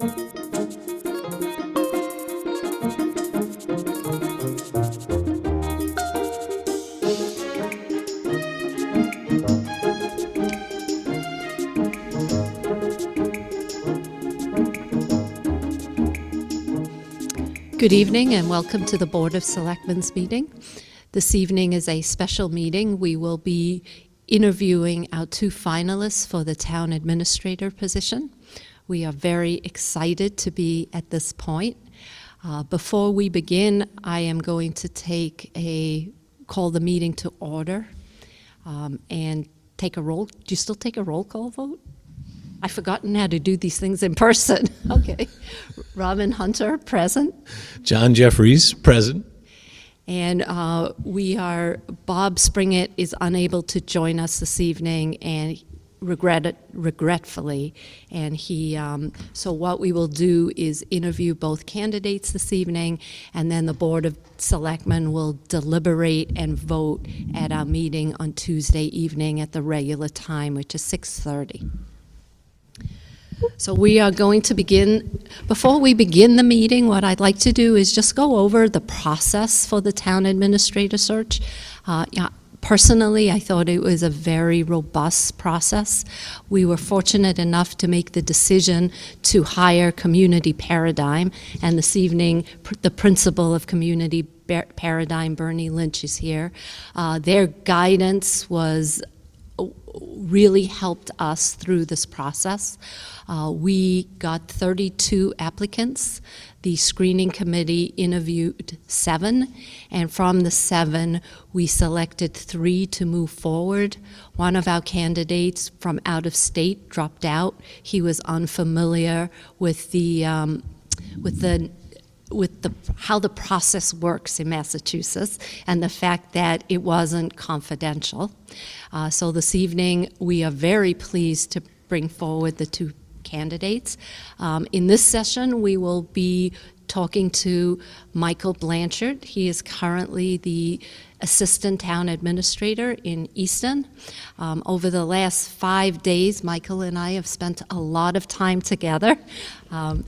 Good evening and welcome to the Board of Selectmen's meeting. This evening is a special meeting. We will be interviewing our two finalists for the town administrator position. We are very excited to be at this point. Before we begin, I am going to call the meeting to order and take a roll. Do you still take a roll call vote? I've forgotten how to do these things in person. Okay. Robin Hunter, present. John Jeffries, present. And Bob Springett is unable to join us this evening, and regretfully. And so what we will do is interview both candidates this evening, and then the Board of Selectmen will deliberate and vote at our meeting on Tuesday evening at the regular time, which is 6:30. So we are going to begin. Before we begin the meeting, what I'd like to do is just go over the process for the town administrator search. Personally, I thought it was a very robust process. We were fortunate enough to make the decision to hire Community Paradigm, and this evening the principal of Community Paradigm, Bernie Lynch, is here. Their guidance really helped us through this process. We got 32 applicants. The screening committee interviewed 7, and from the 7, we selected 3 to move forward. One of our candidates from out of state dropped out. He was unfamiliar with how the process works in Massachusetts and the fact that it wasn't confidential. So this evening, we are very pleased to bring forward the 2 candidates. In this session, we will be talking to Michael Blanchard. He is currently the Assistant Town Administrator in Easton. Over the last 5 days, Michael and I have spent a lot of time together. The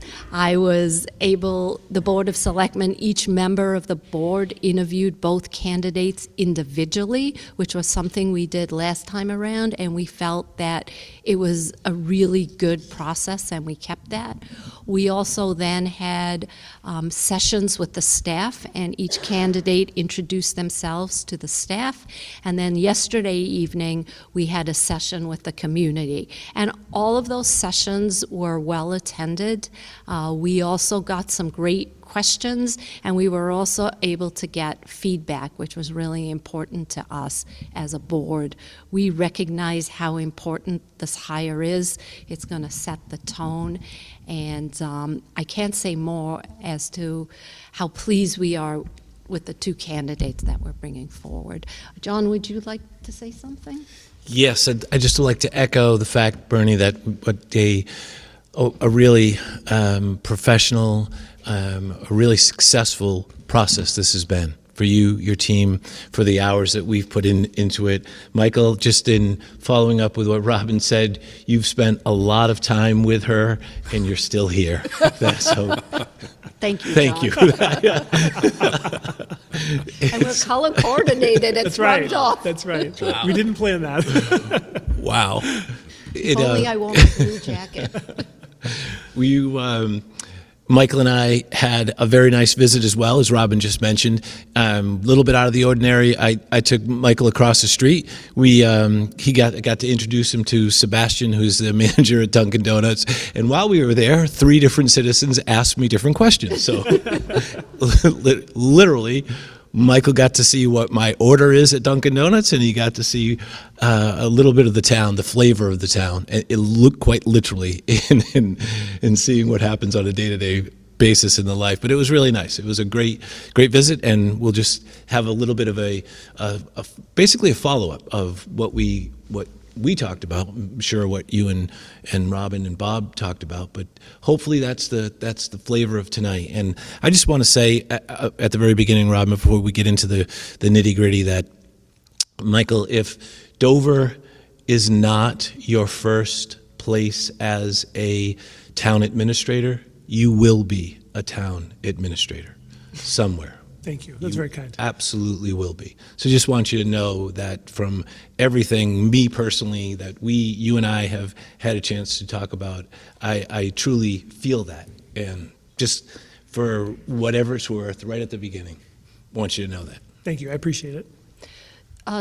Board of Selectmen, each member of the board interviewed both candidates individually, which was something we did last time around, and we felt that it was a really good process, and we kept that. We also then had sessions with the staff, and each candidate introduced themselves to the staff. And then yesterday evening, we had a session with the community. And all of those sessions were well attended. We also got some great questions, and we were also able to get feedback, which was really important to us as a board. We recognize how important this hire is. It's going to set the tone, and I can't say more as to how pleased we are with the 2 candidates that we're bringing forward. John, would you like to say something? Yes, I'd just like to echo the fact, Bernie, that what a really professional, a really successful process this has been for you, your team, for the hours that we've put into it. Michael, just in following up with what Robin said, you've spent a lot of time with her, and you're still here. So, thank you, thank John. You. And we're color coordinated. It's rubbed off. That's right. Wow. We didn't plan that. Wow. If only I wore my blue jacket. Michael and I had a very nice visit as well, as Robin just mentioned. A little bit out of the ordinary. I took Michael across the street. He got to introduce him to Sebastian, who's the manager at Dunkin' Donuts. And while we were there, 3 different citizens asked me different questions. So literally, Michael got to see what my order is at Dunkin' Donuts, and he got to see a little bit of the town, the flavor of the town. It looked quite literally in seeing what happens on a day-to-day basis in the life. But it was really nice. It was a great visit, and we'll just have a little bit of basically a follow-up of what we talked about. I'm sure what you and Robin and Bob talked about, but hopefully that's the flavor of tonight. And I just want to say at the very beginning, Robin, before we get into the nitty-gritty, that Michael, if Dover is not your first place as a town administrator, you will be a town administrator somewhere. Thank you. That's very kind. Absolutely will be. So just want you to know that from everything, me personally, that you and I have had a chance to talk about, I truly feel that. And just for whatever it's worth, right at the beginning, I want you to know that. Thank you. I appreciate it.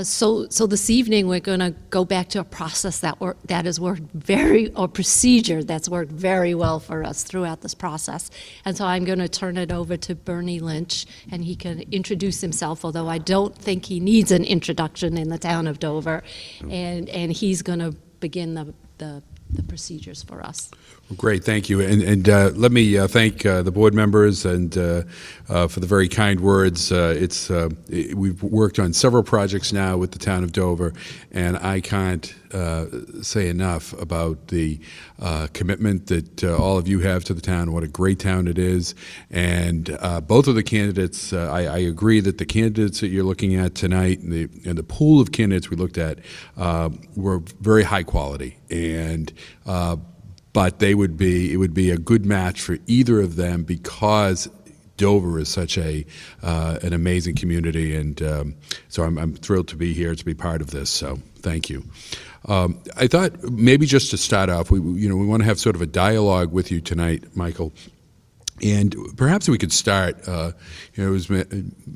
So this evening, we're going to go back to a process that has worked or procedure that's worked very well for us throughout this process. And so I'm going to turn it over to Bernie Lynch, and he can introduce himself, although I don't think he needs an introduction in the town of Dover. And he's going to begin the procedures for us. Great, thank you. And let me thank the board members and for the very kind words. We've worked on several projects now with the town of Dover, and I can't say enough about the commitment that all of you have to the town, what a great town it is. And both of the candidates, I agree that the candidates that you're looking at tonight and the pool of candidates we looked at were very high quality. And but it would be a good match for either of them because Dover is such an amazing community, and so I'm thrilled to be here to be part of this. So thank you. I thought maybe just to start off, we want to have sort of a dialogue with you tonight, Michael. And perhaps we could start. It was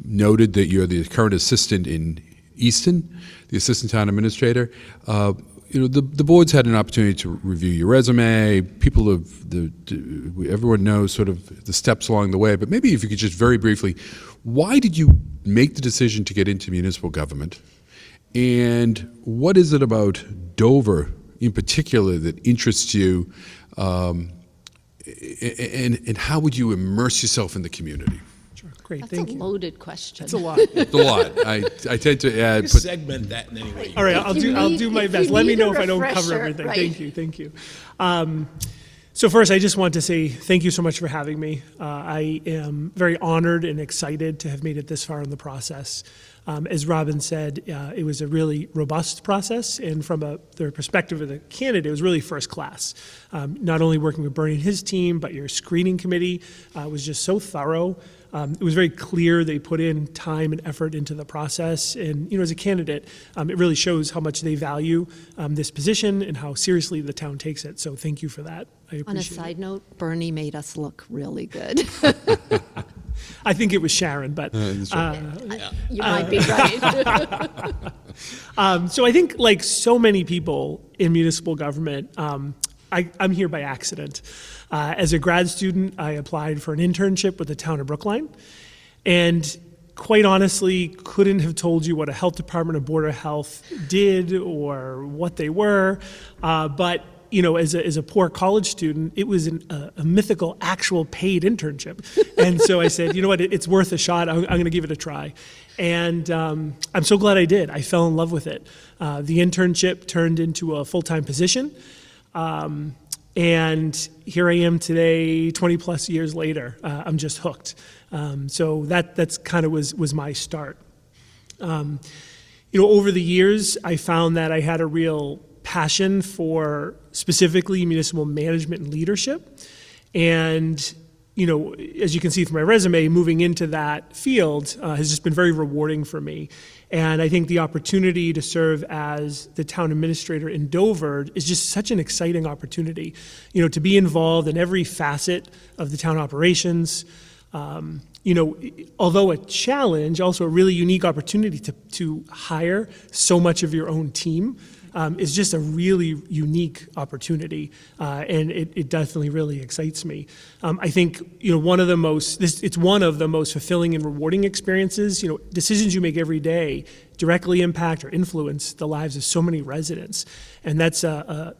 noted that you're the current assistant in Easton, the assistant town administrator. The board's had an opportunity to review your resume. Everyone knows sort of the steps along the way, but maybe if you could just very briefly, why did you make the decision to get into municipal government? And what is it about Dover in particular that interests you? And how would you immerse yourself in the community? Sure. Great. That's Thank a you. loaded question. It's a lot. It's a lot. I tend to add. Segment that in any way. All right. I'll do my best. Let me know if I don't cover refresher, everything. right. Thank you. So first, I just want to say thank you so much for having me. I am very honored and excited to have made it this far in the process. As Robin said, it was a really robust process, and from the perspective of the candidate, it was really first class. Not only working with Bernie and his team, but your screening committee was just so thorough. It was very clear they put in time and effort into the process, and as a candidate, it really shows how much they value this position and how seriously the town takes it. So thank you for that. I appreciate it. On a side note, Bernie made us look really good. I think it was Sharon, but You might be right. so I think, like so many people in municipal government, I'm here by accident. As a grad student, I applied for an internship with the town of Brookline, and quite honestly, couldn't have told you what a health department or board of health did or what they were, but as a poor college student, it was a mythical, actual paid internship. And so I said, you know what, it's worth a shot. I'm going to give it a try. And I'm so glad I did. I fell in love with it. The internship turned into a full-time position. And here I am today, 20 plus years later. I'm just hooked. So that's kind of was my start. Over the years, I found that I had a real passion for specifically municipal management and leadership. And, as you can see from my resume, moving into that field has just been very rewarding for me. And I think the opportunity to serve as the town administrator in Dover is just such an exciting opportunity, to be involved in every facet of the town operations. Although a challenge, also a really unique opportunity to hire so much of your own team. Is just a really unique opportunity, and it definitely really excites me. I think it's one of the most fulfilling and rewarding experiences. Decisions you make every day directly impact or influence the lives of so many residents, and that's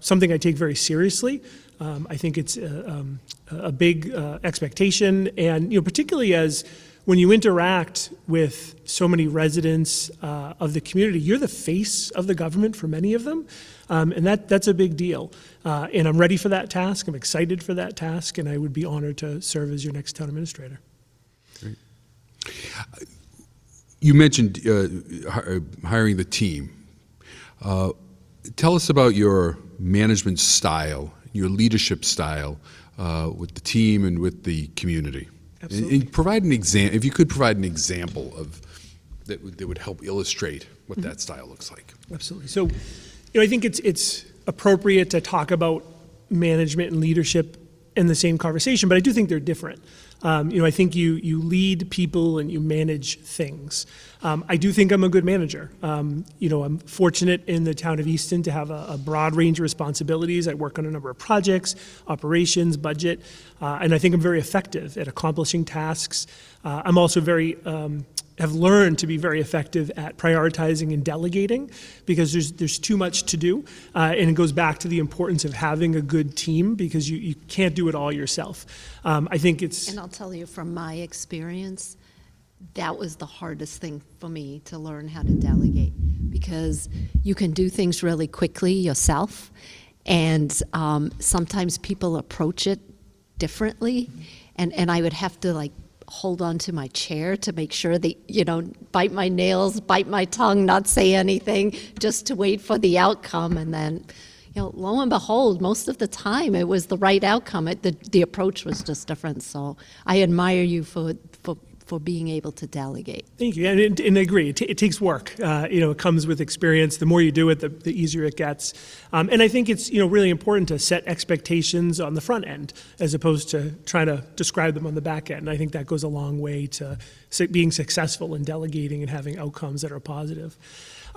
something I take very seriously. I think it's a big expectation, and particularly as when you interact with so many residents of the community, you're the face of the government for many of them, and that's a big deal. And I'm ready for that task. I'm excited for that task, and I would be honored to serve as your next town administrator. Great. You mentioned hiring the team. Tell us about your management style, your leadership style. with the team and with the community. Absolutely. And provide an example, if you could provide an example of that would help illustrate what that style looks like. Absolutely. So, I think it's appropriate to talk about management and leadership in the same conversation, but I do think they're different. I think you lead people and you manage things. I do think I'm a good manager. I'm fortunate in the town of Easton to have a broad range of responsibilities. I work on a number of projects, operations, budget, and I think I'm very effective at accomplishing tasks. I'm also have learned to be very effective at prioritizing and delegating because there's too much to do, and it goes back to the importance of having a good team because you can't do it all yourself. I think it's... And I'll tell you from my experience, that was the hardest thing for me to learn how to delegate because you can do things really quickly yourself, and sometimes people approach it differently, and I would have to hold on to my chair to make sure that, bite my nails, bite my tongue, not say anything, just to wait for the outcome. And then, lo and behold, most of the time it was the right outcome. The approach was just different. So I admire you for being able to delegate. Thank you, and I agree. It takes work. It comes with experience. The more you do it, the easier it gets. And I think it's really important to set expectations on the front end as opposed to trying to describe them on the back end. And I think that goes a long way to being successful in delegating and having outcomes that are positive.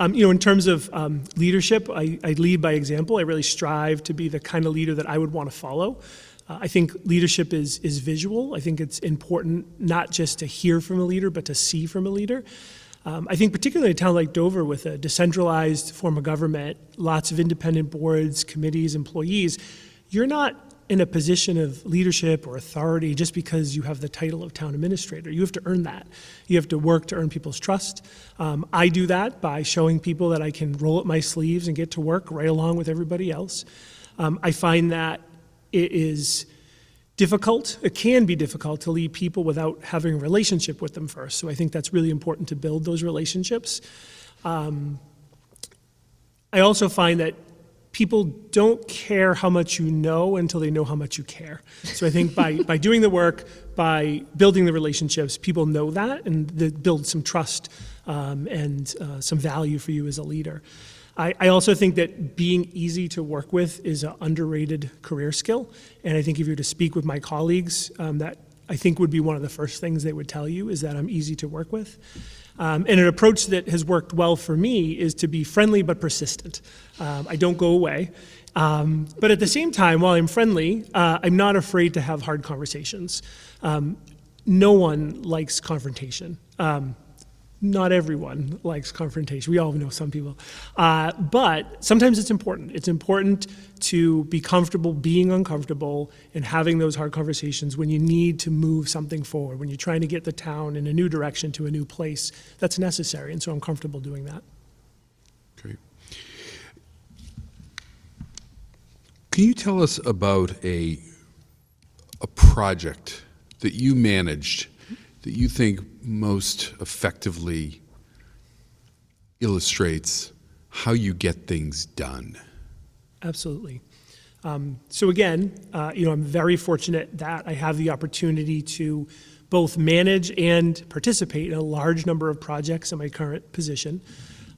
In terms of leadership, I lead by example. I really strive to be the kind of leader that I would want to follow. I think leadership is visual. I think it's important not just to hear from a leader, but to see from a leader. I think particularly in a town like Dover with a decentralized form of government, lots of independent boards, committees, employees, you're not in a position of leadership or authority just because you have the title of town administrator. You have to earn that. You have to work to earn people's trust. I do that by showing people that I can roll up my sleeves and get to work right along with everybody else. I find that it is difficult, it can be difficult to lead people without having a relationship with them first. So I think that's really important to build those relationships. I also find that people don't care how much you know until they know how much you care. So I think by doing the work, by building the relationships, people know that and that build some trust and some value for you as a leader. I also think that being easy to work with is an underrated career skill. And I think if you were to speak with my colleagues, that I think would be one of the first things they would tell you is that I'm easy to work with. And an approach that has worked well for me is to be friendly but persistent. I don't go away. But at the same time, while I'm friendly, I'm not afraid to have hard conversations. No one likes confrontation. Not everyone likes confrontation. We all know some people. But sometimes it's important. It's important to be comfortable being uncomfortable and having those hard conversations when you need to move something forward, when you're trying to get the town in a new direction to a new place. That's necessary, and so I'm comfortable doing that. Great. Can you tell us about a project that you managed that you think most effectively illustrates how you get things done? Absolutely. So again, I'm very fortunate that I have the opportunity to both manage and participate in a large number of projects in my current position.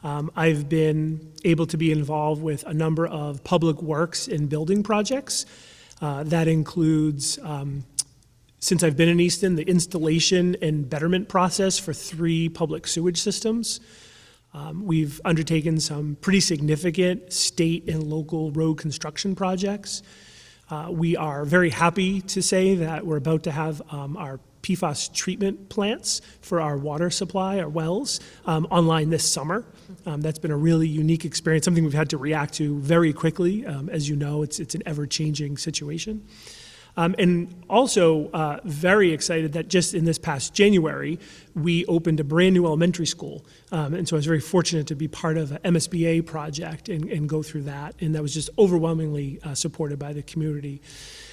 I've been able to be involved with a number of public works and building projects. That includes since I've been in Easton, the installation and betterment process for 3 public sewage systems. We've undertaken some pretty significant state and local road construction projects. We are very happy to say that we're about to have our PFAS treatment plants for our water supply, our wells, online this summer. That's been a really unique experience, something we've had to react to very quickly. As you know, it's an ever-changing situation. And also very excited that just in this past January, we opened a brand new elementary school. And so I was very fortunate to be part of an MSBA project and go through that. And that was just overwhelmingly supported by the community.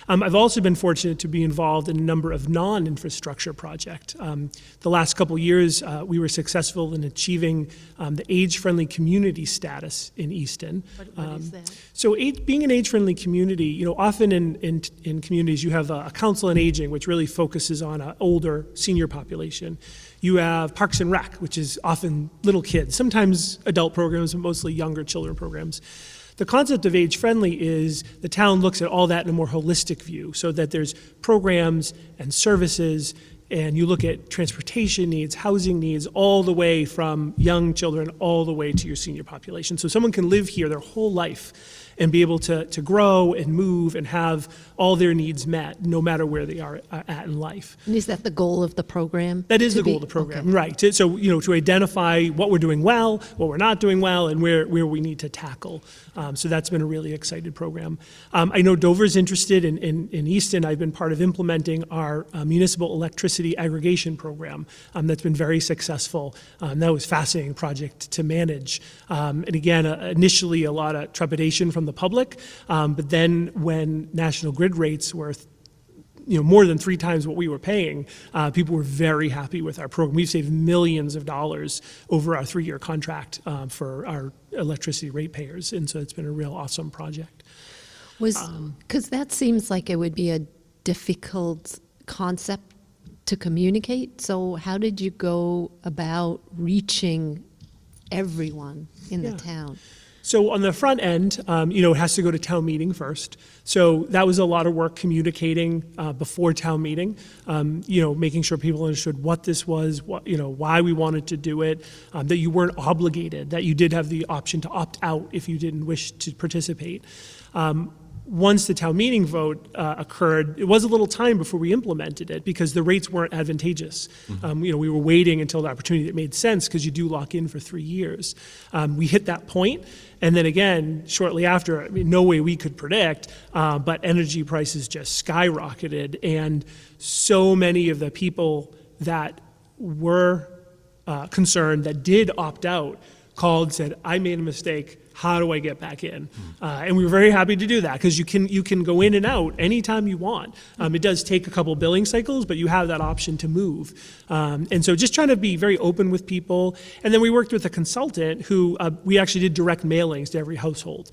I've also been fortunate to be involved in a number of non-infrastructure projects. The last couple years, we were successful in achieving the age-friendly community status in Easton. What is that? So being an age-friendly community, often in communities you have a council on aging, which really focuses on an older senior population. You have Parks and Rec, which is often little kids, sometimes adult programs, but mostly younger children programs. The concept of age-friendly is the town looks at all that in a more holistic view, so that there's programs and services, and you look at transportation needs, housing needs, all the way from young children all the way to your senior population. So someone can live here their whole life and be able to grow and move and have all their needs met, no matter where they are at in life. And is that the goal of the program? That is To the goal be- of the program, okay. right. So, to identify what we're doing well, what we're not doing well, and where we need to tackle. So that's been a really exciting program. I know Dover's interested in Easton. I've been part of implementing our municipal electricity aggregation program. That's been very successful. That was a fascinating project to manage. And again, initially a lot of trepidation from the public, but then when National Grid rates were more than 3 times what we were paying, people were very happy with our program. We've saved millions of dollars over our 3-year contract for our electricity ratepayers, and so it's been a real awesome project. Because that seems like it would be a difficult concept to communicate. So how did you go about reaching everyone in the Yeah. town? So on the front end, it has to go to town meeting first. So that was a lot of work communicating before town meeting, making sure people understood what this was, why we wanted to do it, that you weren't obligated, that you did have the option to opt out if you didn't wish to participate. Once the town meeting vote occurred, it was a little time before we implemented it because the rates weren't advantageous. We were waiting until the opportunity that made sense because you do lock in for 3 years. We hit that point, and then again, shortly after, no way we could predict, but energy prices just skyrocketed, and so many of the people that were concerned that did opt out called, said, I made a mistake. How do I get back in? And we were very happy to do that because you can go in and out anytime you want. It does take a couple billing cycles, but you have that option to move. And so just trying to be very open with people. And then we worked with a consultant who we actually did direct mailings to every household.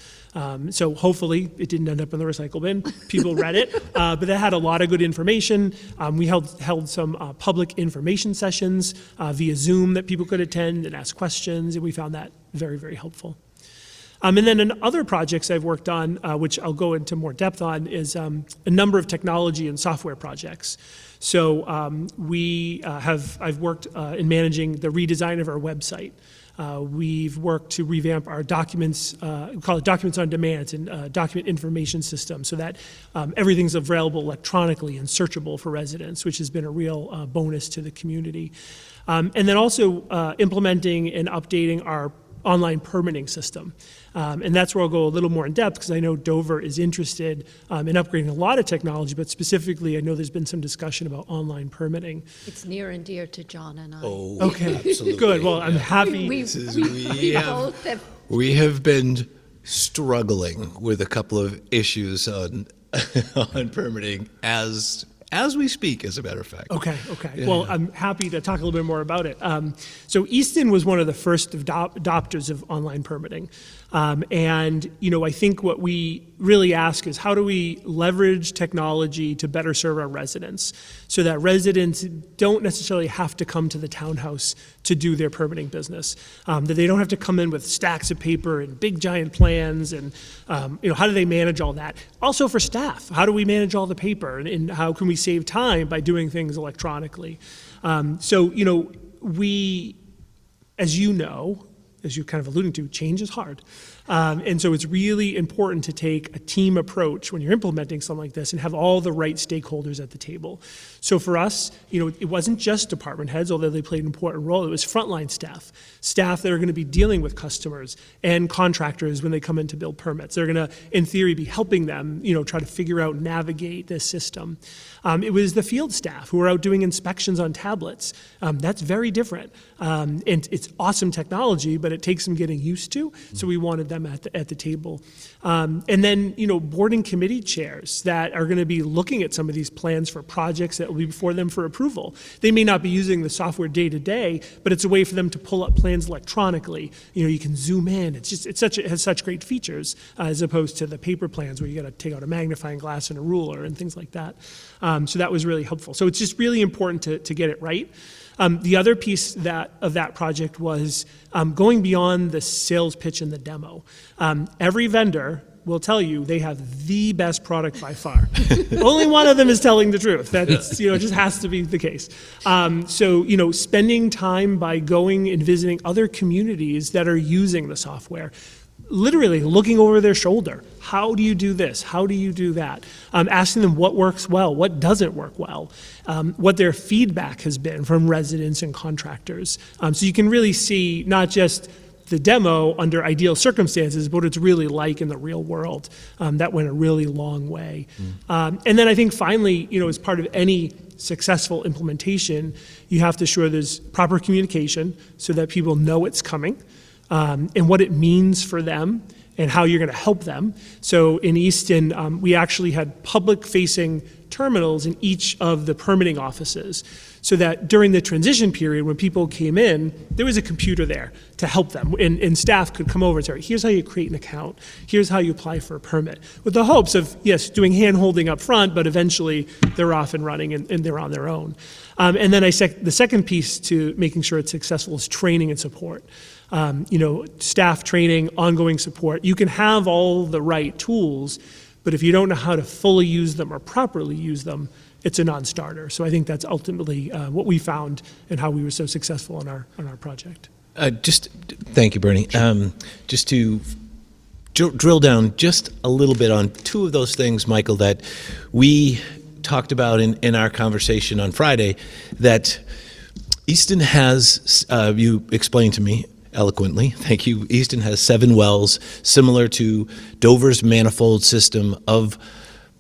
So hopefully it didn't end up in the recycle bin. People read it, but that had a lot of good information. We held some public information sessions via Zoom that people could attend and ask questions, and we found that very, very helpful. And then in other projects I've worked on, which I'll go into more depth on, is a number of technology and software projects. So I've worked in managing the redesign of our website. We've worked to revamp our documents, we call it documents on demand, and document information system, so that everything's available electronically and searchable for residents, which has been a real bonus to the community. And then also implementing and updating our online permitting system. And that's where I'll go a little more in depth because I know Dover is interested in upgrading a lot of technology, but specifically I know there's been some discussion about online permitting. It's near and dear to John and I. Oh, Okay, absolutely. good. Well, I'm happy. We have been struggling with a couple of issues on on permitting as we speak, as a matter of fact. Okay. Yeah, Well, yeah. I'm happy to talk a little bit more about it. So Easton was one of the first adopters of online permitting. And, I think what we really ask is how do we leverage technology to better serve our residents so that residents don't necessarily have to come to the townhouse to do their permitting business, that they don't have to come in with stacks of paper and big giant plans and, how do they manage all that? Also for staff, how do we manage all the paper and how can we save time by doing things electronically? We, as you're kind of alluding to, change is hard. And so it's really important to take a team approach when you're implementing something like this and have all the right stakeholders at the table. So for us, it wasn't just department heads, although they played an important role. It was frontline staff that are going to be dealing with customers and contractors when they come in to build permits. They're going to, in theory, be helping them, try to figure out, navigate this system. It was the field staff who were out doing inspections on tablets. That's very different. And it's awesome technology, but it takes some getting used to. So we wanted them at the table. And then, board and committee chairs that are going to be looking at some of these plans for projects that will be before them for approval. They may not be using the software day to day, but it's a way for them to pull up plans electronically. You can zoom in. It has such great features as opposed to the paper plans where you got to take out a magnifying glass and a ruler and things like that. So that was really helpful. So it's just really important to get it right. The other piece of that project was going beyond the sales pitch and the demo. Every vendor will tell you they have the best product by far. Only one of them is telling the truth. That's, it just has to be the case. So, spending time by going and visiting other communities that are using the software, literally looking over their shoulder. How do you do this? How do you do that? Asking them what works well, what doesn't work well, what their feedback has been from residents and contractors. So you can really see not just the demo under ideal circumstances, but what it's really like in the real world. That went a really long way. And then I think finally, as part of any successful implementation, you have to ensure there's proper communication so that people know it's coming. And what it means for them and how you're going to help them. So in Easton, we actually had public-facing terminals in each of the permitting offices so that during the transition period, when people came in, there was a computer there to help them. And staff could come over and say, here's how you create an account. Here's how you apply for a permit. With the hopes of, yes, doing hand-holding up front, but eventually they're off and running and they're on their own. And then the second piece to making sure it's successful is training and support. Staff training, ongoing support. You can have all the right tools, but if you don't know how to fully use them or properly use them, it's a non-starter. So I think that's ultimately what we found and how we were so successful on our project. Thank you, Bernie. Just to drill down just a little bit on two of those things, Michael, that we talked about in our conversation on Friday, that Easton has, you explained to me eloquently, thank you, Easton has 7 wells, similar to Dover's manifold system of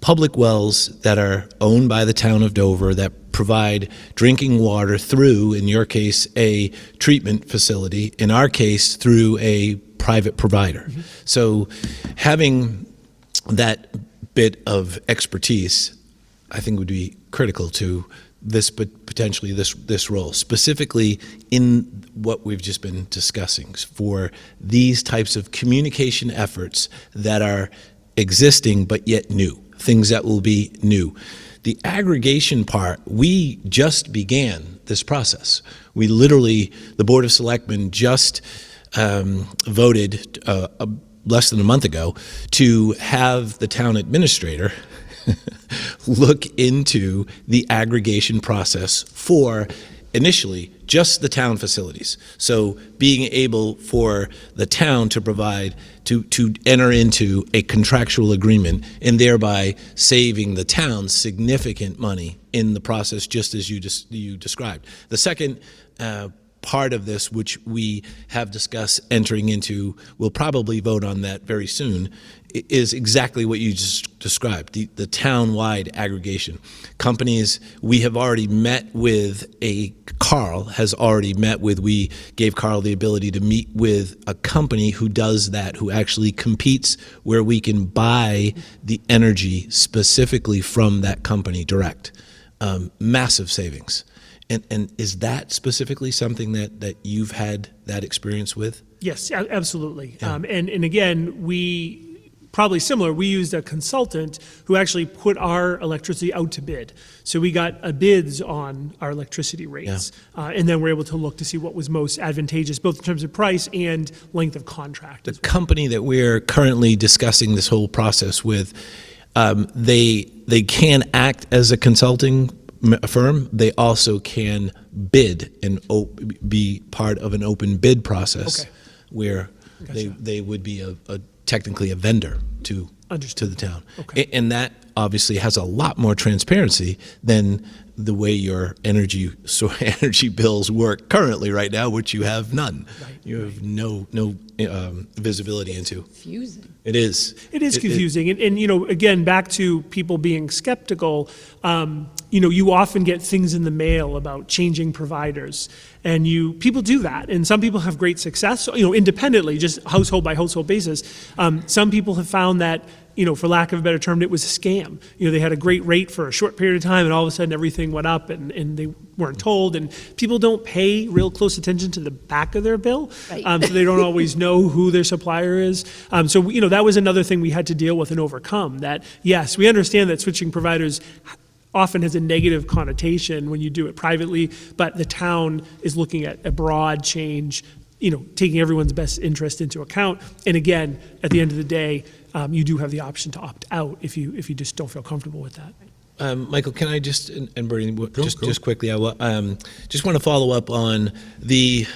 public wells that are owned by the town of Dover that provide drinking water through, in your case, a treatment facility, in our case, through a private provider. Mm-hmm. So having that bit of expertise, I think, would be critical to this, but potentially this role, specifically in what we've just been discussing for these types of communication efforts that are existing but yet new, things that will be new. The aggregation part, we just began this process. We literally, the Board of Selectmen just voted less than a month ago to have the town administrator look into the aggregation process for initially just the town facilities. So being able for the town to provide, to enter into a contractual agreement and thereby saving the town significant money in the process, just as you described. The second part of this, which we have discussed entering into, we'll probably vote on that very soon, is exactly what you just described, the town-wide aggregation. Companies, we have already met with Carl has already met with, we gave Carl the ability to meet with a company who does that, who actually competes where we can buy the energy specifically from that company direct. Massive savings. And is that specifically something that you've had that experience with? Yes, absolutely. Yeah. And again, we probably similar. We used a consultant who actually put our electricity out to bid. So we got bids on our electricity rates, and then we're able to look to see what was most advantageous, both in terms of price and length of contract. The company that we're currently discussing this whole process with, they can act as a consulting firm. They also can bid and be part of an open bid process, where Gotcha. they would be technically a vendor to the town. Okay. And that obviously has a lot more transparency than the way your energy bills work currently right now, which you have none. Right. You have no visibility into. Confusing. It is. It is confusing. And again, back to people being skeptical, you often get things in the mail about changing providers, and people do that, and some people have great success, independently, just household by household basis. Some people have found that, for lack of a better term, it was a scam. They had a great rate for a short period of time, and all of a sudden everything went up, and they weren't told. And people don't pay real close attention to the back of their bill, Right. so they don't always know who their supplier is. So that was another thing we had to deal with and overcome. That yes, we understand that switching providers often has a negative connotation when you do it privately, but the town is looking at a broad change, taking everyone's best interest into account. And again, at the end of the day, you do have the option to opt out if you just don't feel comfortable with that. Michael, can I just, and Bernie, just quickly, I just want to follow up on the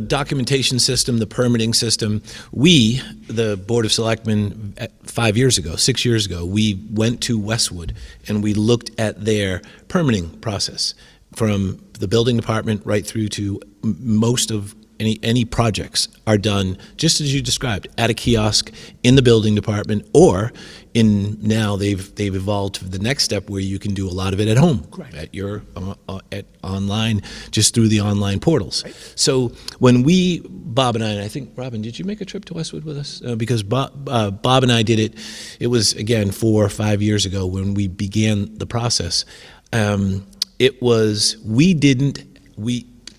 documentation system, the permitting system. We, the Board of Selectmen, 6 years ago, we went to Westwood and we looked at their permitting process from the building department right through to most of any projects are done just as you described, at a kiosk in the building department, or now they've evolved to the next step where you can do a lot of it at home, Correct. at online, just through the online portals. Right. So when Bob and I think, Robin, did you make a trip to Westwood with us? Because Bob and I did it. It was again 4 or 5 years ago when we began the process.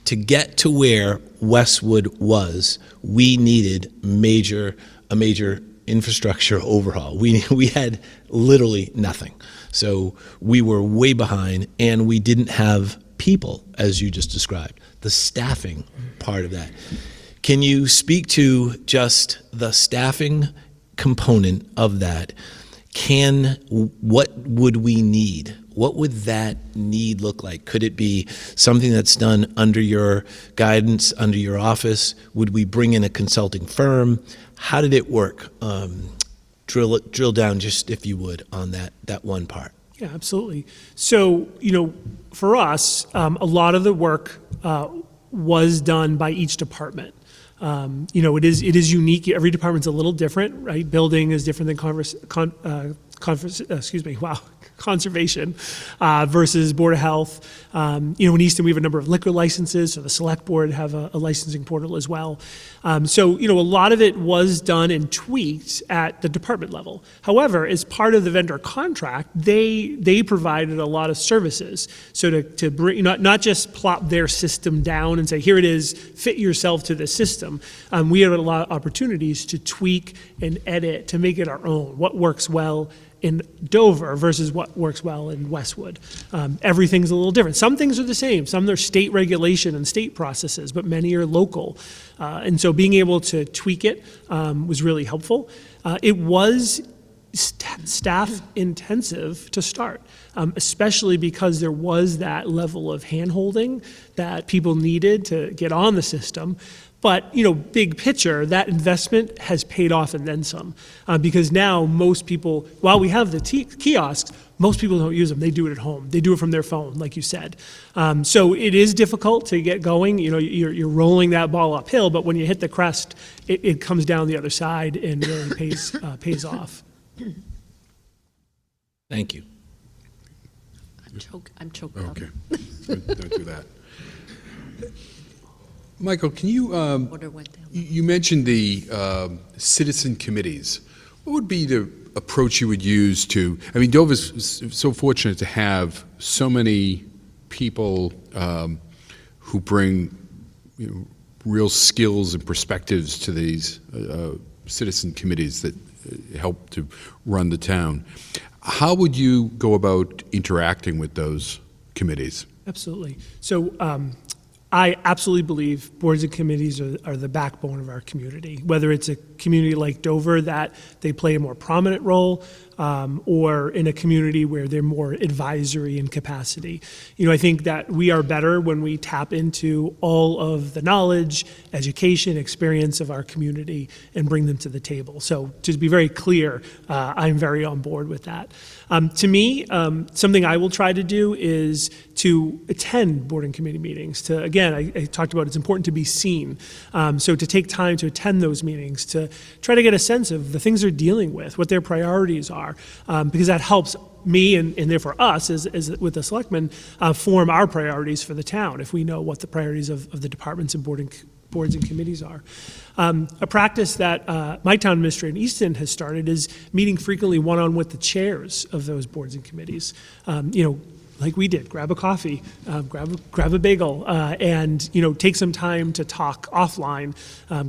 To get to where Westwood was, we needed a major infrastructure overhaul. We had literally nothing. So we were way behind, and we didn't have people, as you just described, the staffing part of that. Can you speak to just the staffing component of that? What would we need? What would that need look like? Could it be something that's done under your guidance, under your office? Would we bring in a consulting firm? How did it work? Drill down, just if you would, on that one part. Yeah, absolutely. So, for us, a lot of the work was done by each department. It is unique. Every department's a little different, right? Building is different than conservation versus Board of Health. In Easton, we have a number of liquor licenses, so the Select Board have a licensing portal as well. So, a lot of it was done and tweaked at the department level. However, as part of the vendor contract, they provided a lot of services. So to bring, not just plop their system down and say, here it is, fit yourself to the system. We had a lot of opportunities to tweak and edit to make it our own. What works well in Dover versus what works well in Westwood. Everything's a little different. Some things are the same. Some are state regulation and state processes, but many are local. And so being able to tweak it was really helpful. It was staff intensive to start, especially because there was that level of hand-holding that people needed to get on the system. But, big picture, that investment has paid off and then some. Because now most people, while we have the kiosks, most people don't use them. They do it at home. They do it from their phone, like you said. So it is difficult to get going. You're rolling that ball uphill, but when you hit the crest, it comes down the other side and really pays off. Thank you. I'm choked up. Okay. Don't do that. Michael, can you, Water went down. you mentioned the citizen committees. What would be the approach you would use Dover's so fortunate to have so many people who bring real skills and perspectives to these citizen committees that help to run the town. How would you go about interacting with those committees? Absolutely. So I absolutely believe boards and committees are the backbone of our community, whether it's a community like Dover that they play a more prominent role, or in a community where they're more advisory in capacity. I think that we are better when we tap into all of the knowledge, education, experience of our community and bring them to the table. So to be very clear, I'm very on board with that. To me, something I will try to do is to attend board and committee meetings. Again, I talked about it's important to be seen. So to take time to attend those meetings, to try to get a sense of the things they're dealing with, what their priorities are, because that helps me and therefore us as with the selectmen form our priorities for the town if we know what the priorities of the departments and boards and committees are. A practice that my town administrator in Easton has started is meeting frequently one-on-one with the chairs of those boards and committees. Like we did, grab a coffee, grab a bagel, and take some time to talk offline,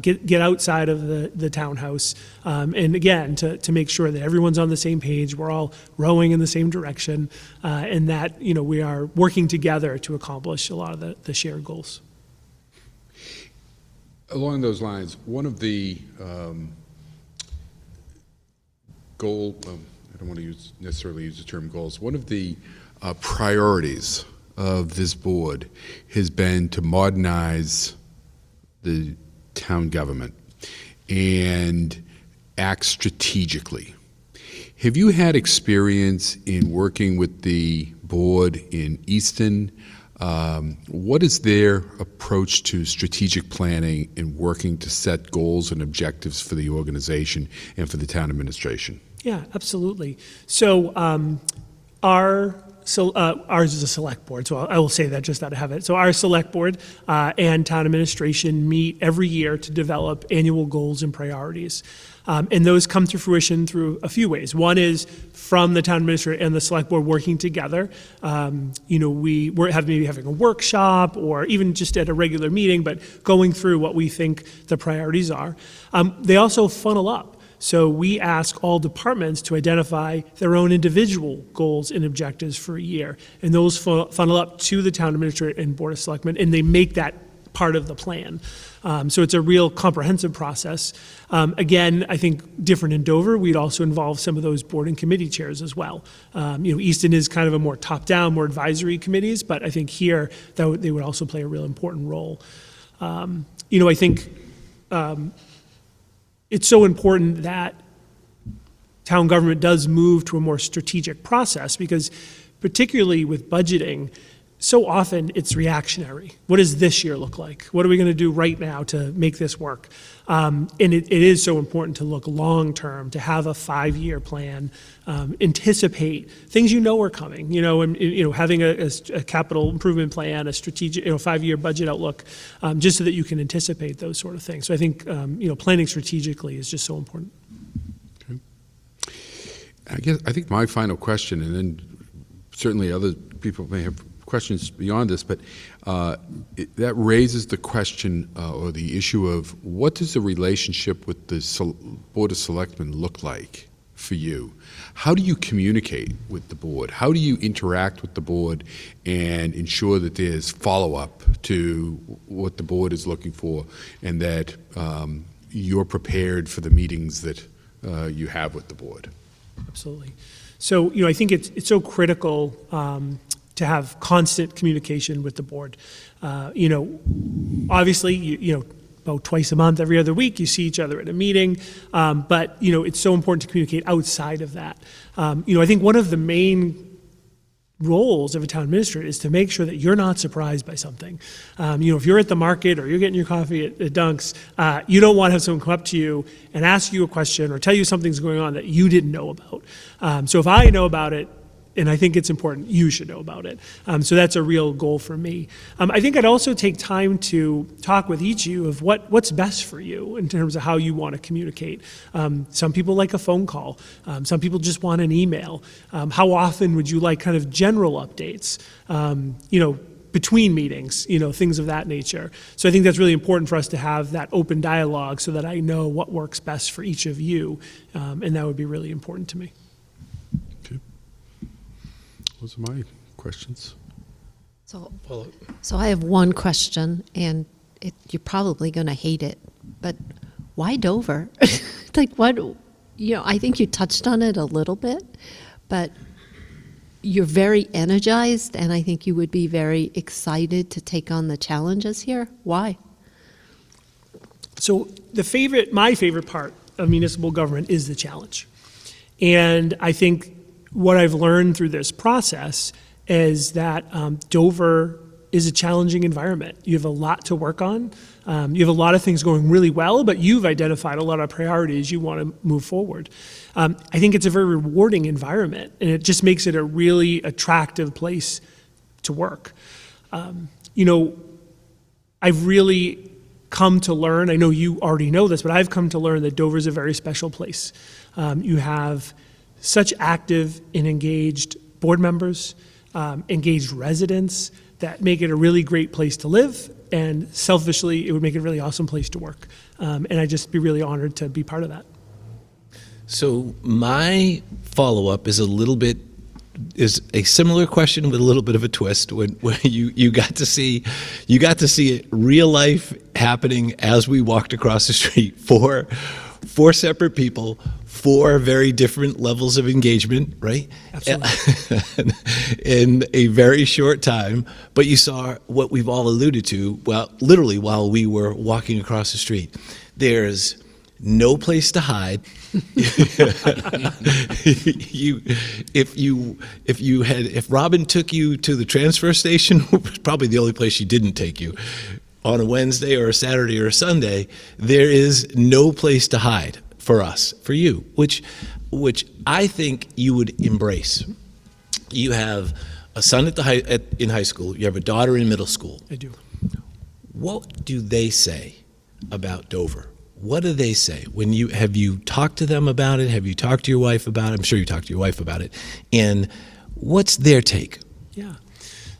get outside of the townhouse, and again to make sure that everyone's on the same page, we're all rowing in the same direction, and that we are working together to accomplish a lot of the shared goals. Along those lines, one of the I don't want to necessarily use the term goals, one of the priorities of this board has been to modernize the town government and act strategically. Have you had experience in working with the board in Easton? What is their approach to strategic planning and working to set goals and objectives for the organization and for the town administration? Yeah, absolutely. So ours is a select board, so I will say that just out of habit. So our select board and town administration meet every year to develop annual goals and priorities. And those come to fruition through a few ways. One is from the town administrator and the select board working together. We're maybe having a workshop or even just at a regular meeting, but going through what we think the priorities are. They also funnel up. So we ask all departments to identify their own individual goals and objectives for a year. And those funnel up to the town administrator and board of selectmen, and they make that part of the plan. So it's a real comprehensive process. Again, I think different in Dover, we'd also involve some of those board and committee chairs as well. Easton is kind of a more top-down, more advisory committees, but I think here they would also play a real important role. I think it's so important that town government does move to a more strategic process because particularly with budgeting, so often it's reactionary. What does this year look like? What are we going to do right now to make this work? And it is so important to look long-term, to have a 5-year plan, anticipate things are coming, and having a capital improvement plan, a strategic, 5-year budget outlook, just so that you can anticipate those sort of things. So I think, planning strategically is just so important. Okay. I think my final question, and then certainly other people may have questions beyond this, but that raises the question or the issue of what does the relationship with the Board of Selectmen look like for you? How do you communicate with the board? How do you interact with the board and ensure that there's follow-up to what the board is looking for and that you're prepared for the meetings that you have with the board? Absolutely. So, I think it's so critical to have constant communication with the board. Obviously, about twice a month, every other week, you see each other at a meeting, but, it's so important to communicate outside of that. I think one of the main roles of a town administrator is to make sure that you're not surprised by something. If you're at the market or you're getting your coffee at Dunk's, you don't want to have someone come up to you and ask you a question or tell you something's going on that you didn't know about. So if I know about it, and I think it's important, you should know about it. So that's a real goal for me. I think I'd also take time to talk with each of you of what's best for you in terms of how you want to communicate. Some people like a phone call. Some people just want an email. How often would you like kind of general updates? Between meetings, things of that nature. So I think that's really important for us to have that open dialogue so that I know what works best for each of you, and that would be really important to me. Those are my questions. So I have one question, and you're probably going to hate it, but why Dover? I think you touched on it a little bit, but you're very energized, and I think you would be very excited to take on the challenges here. Why? So my favorite part of municipal government is the challenge. And I think what I've learned through this process is that Dover is a challenging environment. You have a lot to work on. You have a lot of things going really well, but you've identified a lot of priorities you want to move forward. I think it's a very rewarding environment, and it just makes it a really attractive place to work. I've really come to learn, I know you already know this, but I've come to learn that Dover is a very special place. You have such active and engaged board members, engaged residents that make it a really great place to live, and selfishly, it would make it a really awesome place to work. And I'd just be really honored to be part of that. So my follow-up is a similar question with a little bit of a twist. When you got to see it real life happening as we walked across the street. Four separate people, four very different levels of engagement, right? Absolutely. In a very short time, but you saw what we've all alluded to, well, literally while we were walking across the street. There's no place to hide. If Robin took you to the transfer station, which was probably the only place she didn't take you, on a Wednesday or a Saturday or a Sunday, there is no place to hide for us, for you, which I think you would embrace. You have a son in high school. You have a daughter in middle school. I do. What do they say about Dover? What do they say? Have you talked to them about it? Have you talked to your wife about it? I'm sure you talked to your wife about it. And what's their take? Yeah.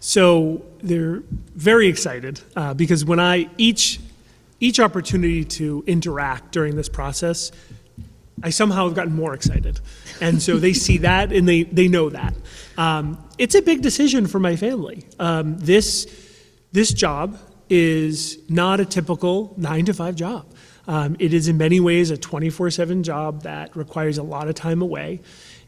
So they're very excited because when each opportunity to interact during this process, I somehow have gotten more excited. And so they see that and they know that. It's a big decision for my family. This job is not a typical 9-to-5 job. It is in many ways a 24/7 job that requires a lot of time away.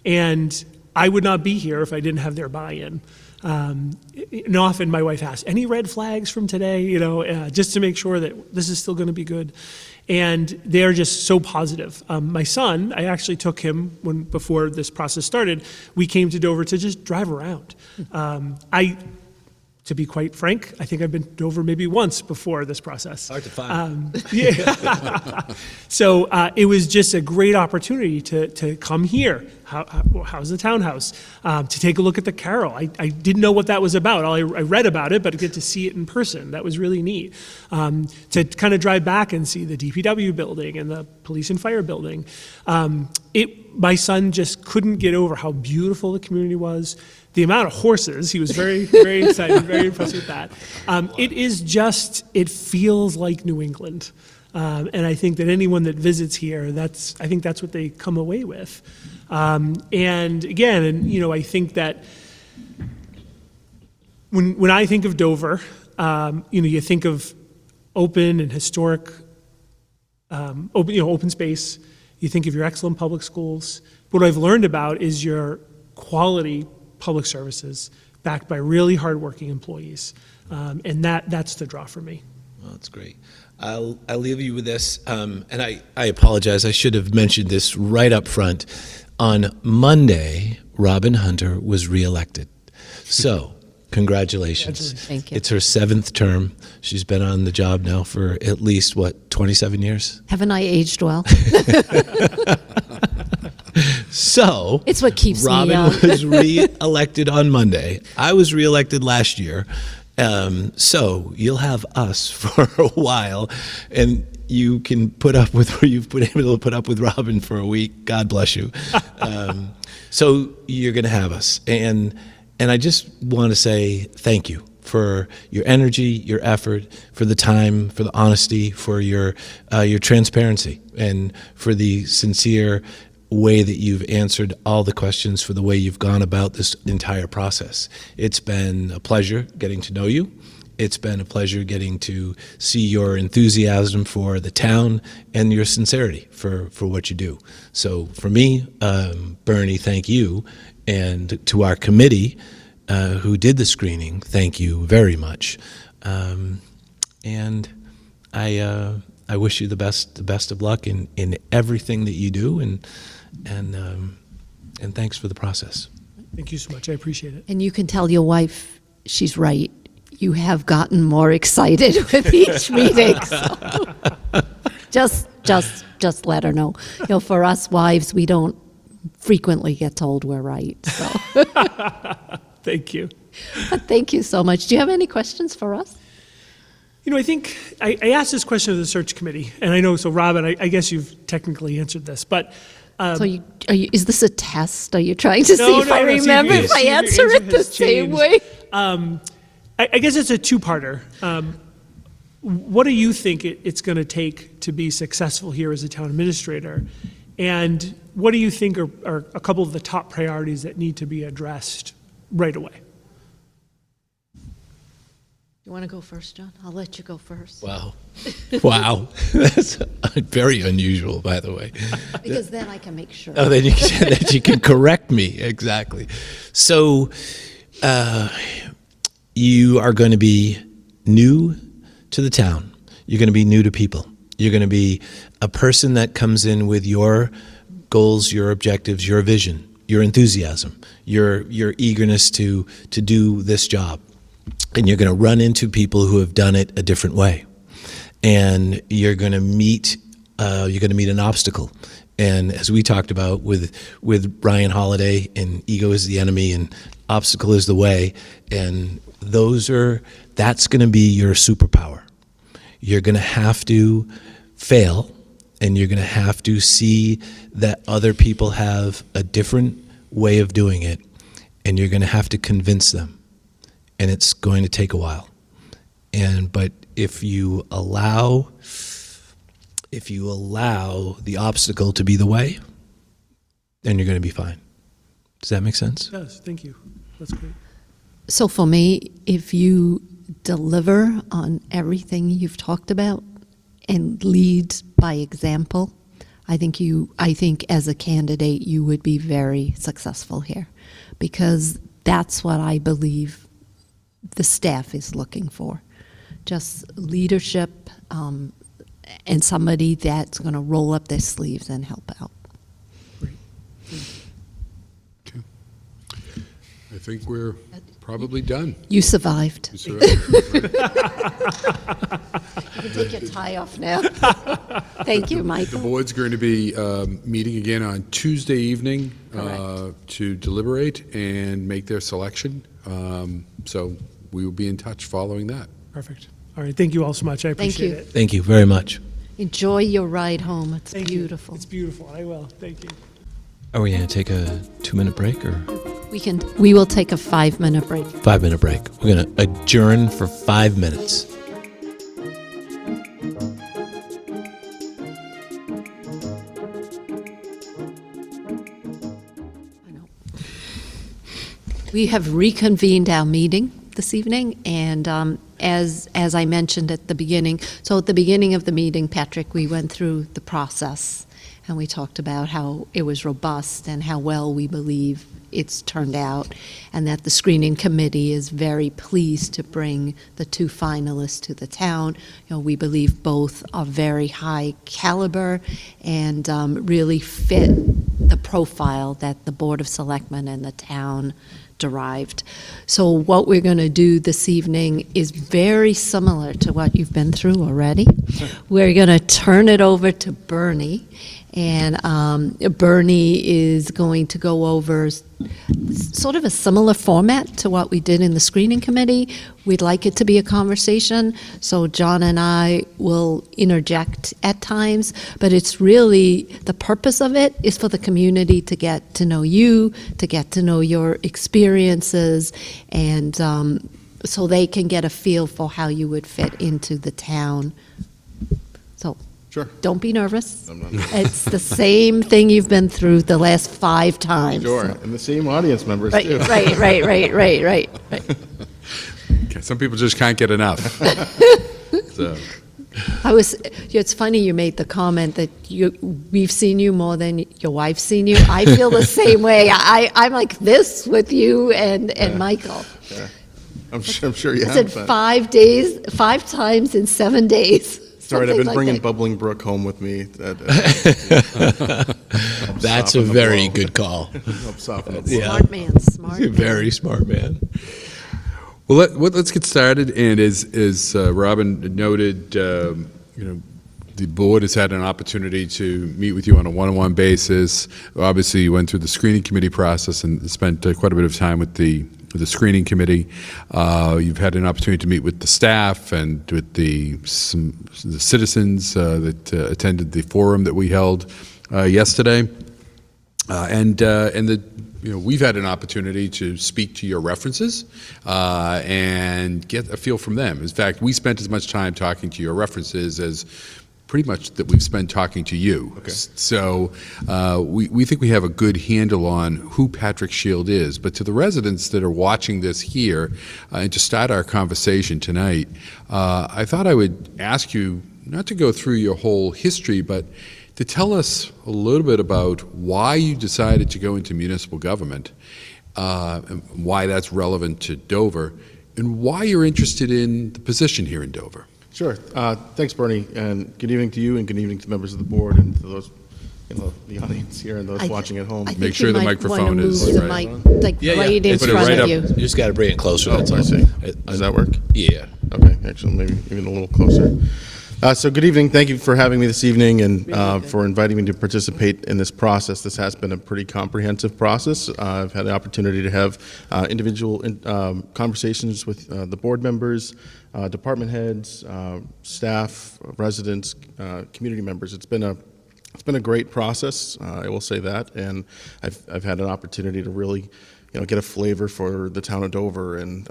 And I would not be here if I didn't have their buy-in. And often my wife asks, any red flags from today, just to make sure that this is still going to be good. And they're just so positive. My son, I actually took him before this process started, we came to Dover to just drive around. To be quite frank, I think I've been to Dover maybe once before this process. Hard to find. Yeah. So it was just a great opportunity to come here. How's the townhouse? To take a look at the Carol. I didn't know what that was about. I read about it, but to get to see it in person, that was really neat. To kind of drive back and see the DPW building and the police and fire building. My son just couldn't get over how beautiful the community was. The amount of horses, he was very, very excited, very impressed with that. It feels like New England. And I think that anyone that visits here, I think that's what they come away with. And again, I think that when I think of Dover, you think of open and historic, open space. You think of your excellent public schools. What I've learned about is your quality public services backed by really hardworking employees. And that's the draw for me. Well, that's great. I'll leave you with this, and I apologize. I should have mentioned this right up front. On Monday, Robin Hunter was reelected. So, congratulations. Thank you. It's her 7th term. She's been on the job now for at least, 27 years? Haven't I aged well? So, It's what keeps me Robin young. was re-elected on Monday. I was re-elected last year. So you'll have us for a while, and you can you've been able to put up with Robin for a week. God bless you. So you're going to have us, and I just want to say thank you for your energy, your effort, for the time, for the honesty, for your transparency, and for the sincere way that you've answered all the questions, for the way you've gone about this entire process. It's been a pleasure getting to know you. It's been a pleasure getting to see your enthusiasm for the town and your sincerity for what you do. So for me, Bernie, thank you. And to our committee who did the screening, thank you very much. And I wish you the best of luck in everything that you do, and thanks for the process. Thank you so much. I appreciate it. And you can tell your wife she's right. you have gotten more excited with each meeting. So just let her know. You know, for us wives, we don't frequently get told we're right. So, Thank you. but thank you so much. Do you have any questions for us? You know, I think I asked this question of the search committee, and I know, so Robin, I guess you've technically answered this, but So is this a test? Are you trying to see if I see remember your- if I see if your answer it the has same changed. way? I guess it's a two-parter. What do you think it's going to take to be successful here as a town administrator? And what do you think are a couple of the top priorities that need to be addressed right away? You want to go first, John? I'll let you go first. Wow. Wow. That's very unusual, by the way. Because then I can make sure. Oh, then you can correct me. Exactly. So you are going to be new to the town. You're going to be new to people. You're going to be a person that comes in with your goals, your objectives, your vision, your enthusiasm, your eagerness to do this job. And you're going to run into people who have done it a different way. And you're going to meet an obstacle. And as we talked about with Ryan Holiday, and ego is the enemy and obstacle is the way, and that's going to be your superpower. You're going to have to fail, and you're going to have to see that other people have a different way of doing it, and you're going to have to convince them. And it's going to take a while. But if you allow the obstacle to be the way, then you're going to be fine. Does that make sense? It does. Thank you. That's great. So for me, if you deliver on everything you've talked about and lead by example, I think as a candidate you would be very successful here, because that's what I believe the staff is looking for. Just leadership, and somebody that's going to roll up their sleeves and help out. Great. Okay. I think we're probably done. You survived. Is there- You can take your tie off now. Thank you, The Michael. board's going to be meeting again on Tuesday evening to deliberate and make their selection. So we will be in touch following that. Perfect. All right. Thank you all so much. I appreciate you. it. Thank you very much. Enjoy your ride home. It's Thank you. beautiful. It's beautiful. I will. Thank you. Are we going to take a 2-minute break or We will take a 5-minute break. 5-minute break? We're going to adjourn for 5 minutes. We have reconvened our meeting this evening, and as I mentioned at the beginning, so at the beginning of the meeting, Patrick, we went through the process, and we talked about how it was robust and how well we believe it's turned out, and that the screening committee is very pleased to bring the 2 finalists to the town. You know, we believe both are very high caliber and really fit the profile that the Board of Selectmen and the town derived. So what we're going to do this evening is very similar to what you've been through already. We're going to turn it over to Bernie, and Bernie is going to go over sort of a similar format to what we did in the screening committee. We'd like it to be a conversation, so John and I will interject at times, but it's really, the purpose of it is for the community to get to know you, to get to know your experiences, and so they can get a feel for how you would fit into the town. So Sure. don't be nervous. I'm not. It's the same thing you've been through the last 5 times. Sure, So- and the same audience members Right, too. right. Okay, some people just can't get enough. So, It's funny you made the comment that we've seen you more than your wife's seen you. I feel the same way. I'm like this with you and Michael. I'm sure you I have. said but 5 times in 7 days. it's all right. I've Something been like bringing that. Bubbling Brook home with me. That's a soften the very blow. good call. Help soften the blow. Yeah. Smart man, smart man. Very smart man. Well, let's get started. And as Robin noted, the board has had an opportunity to meet with you on a one-on-one basis. Obviously, you went through the screening committee process and spent quite a bit of time with the screening committee. You've had an opportunity to meet with the staff and with the citizens that attended the forum that we held yesterday, we've had an opportunity to speak to your references and get a feel from them. In fact, we spent as much time talking to your references as pretty much that we've spent talking to you. Okay. So we think we have a good handle on who Patrick Shield is. But to the residents that are watching this here, and to start our conversation tonight, I thought I would ask you not to go through your whole history, but to tell us a little bit about why you decided to go into municipal government, and why that's relevant to Dover, and why you're interested in the position here in Dover. Sure. Thanks, Bernie, and good evening to you, and good evening to members of the board, and to those in the audience here, and those watching at home. I think Make sure you the might microphone wanna is move the right. mic, like right in Put it front right of up. you. You just got to bring it closer. Oh, That's all. I see. Does that work? Yeah. Okay, actually, maybe even a little closer. So good evening. Thank you for having me this evening and for inviting me to participate in this process. This has been a pretty comprehensive process. I've had the opportunity to have individual conversations with the board members, department heads, staff, residents, community members. It's been a great process. I will say that, and I've had an opportunity to really get a flavor for the town of Dover and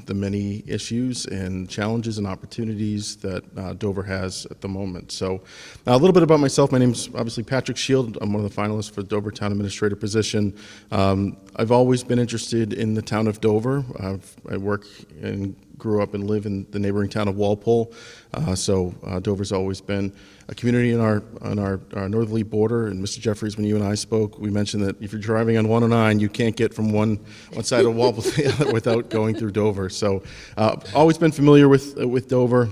the many issues and challenges and opportunities that Dover has at the moment. So a little bit about myself. My name's obviously Patrick Shield. I'm one of the finalists for the Dover Town Administrator position. I've always been interested in the town of Dover. I work and grew up and live in the neighboring town of Walpole. So Dover's always been a community on our northerly border. And Mr. Jeffries, when you and I spoke, we mentioned that if you're driving on 109, you can't get from one side of Walpole to the other without going through Dover. So always been familiar with Dover,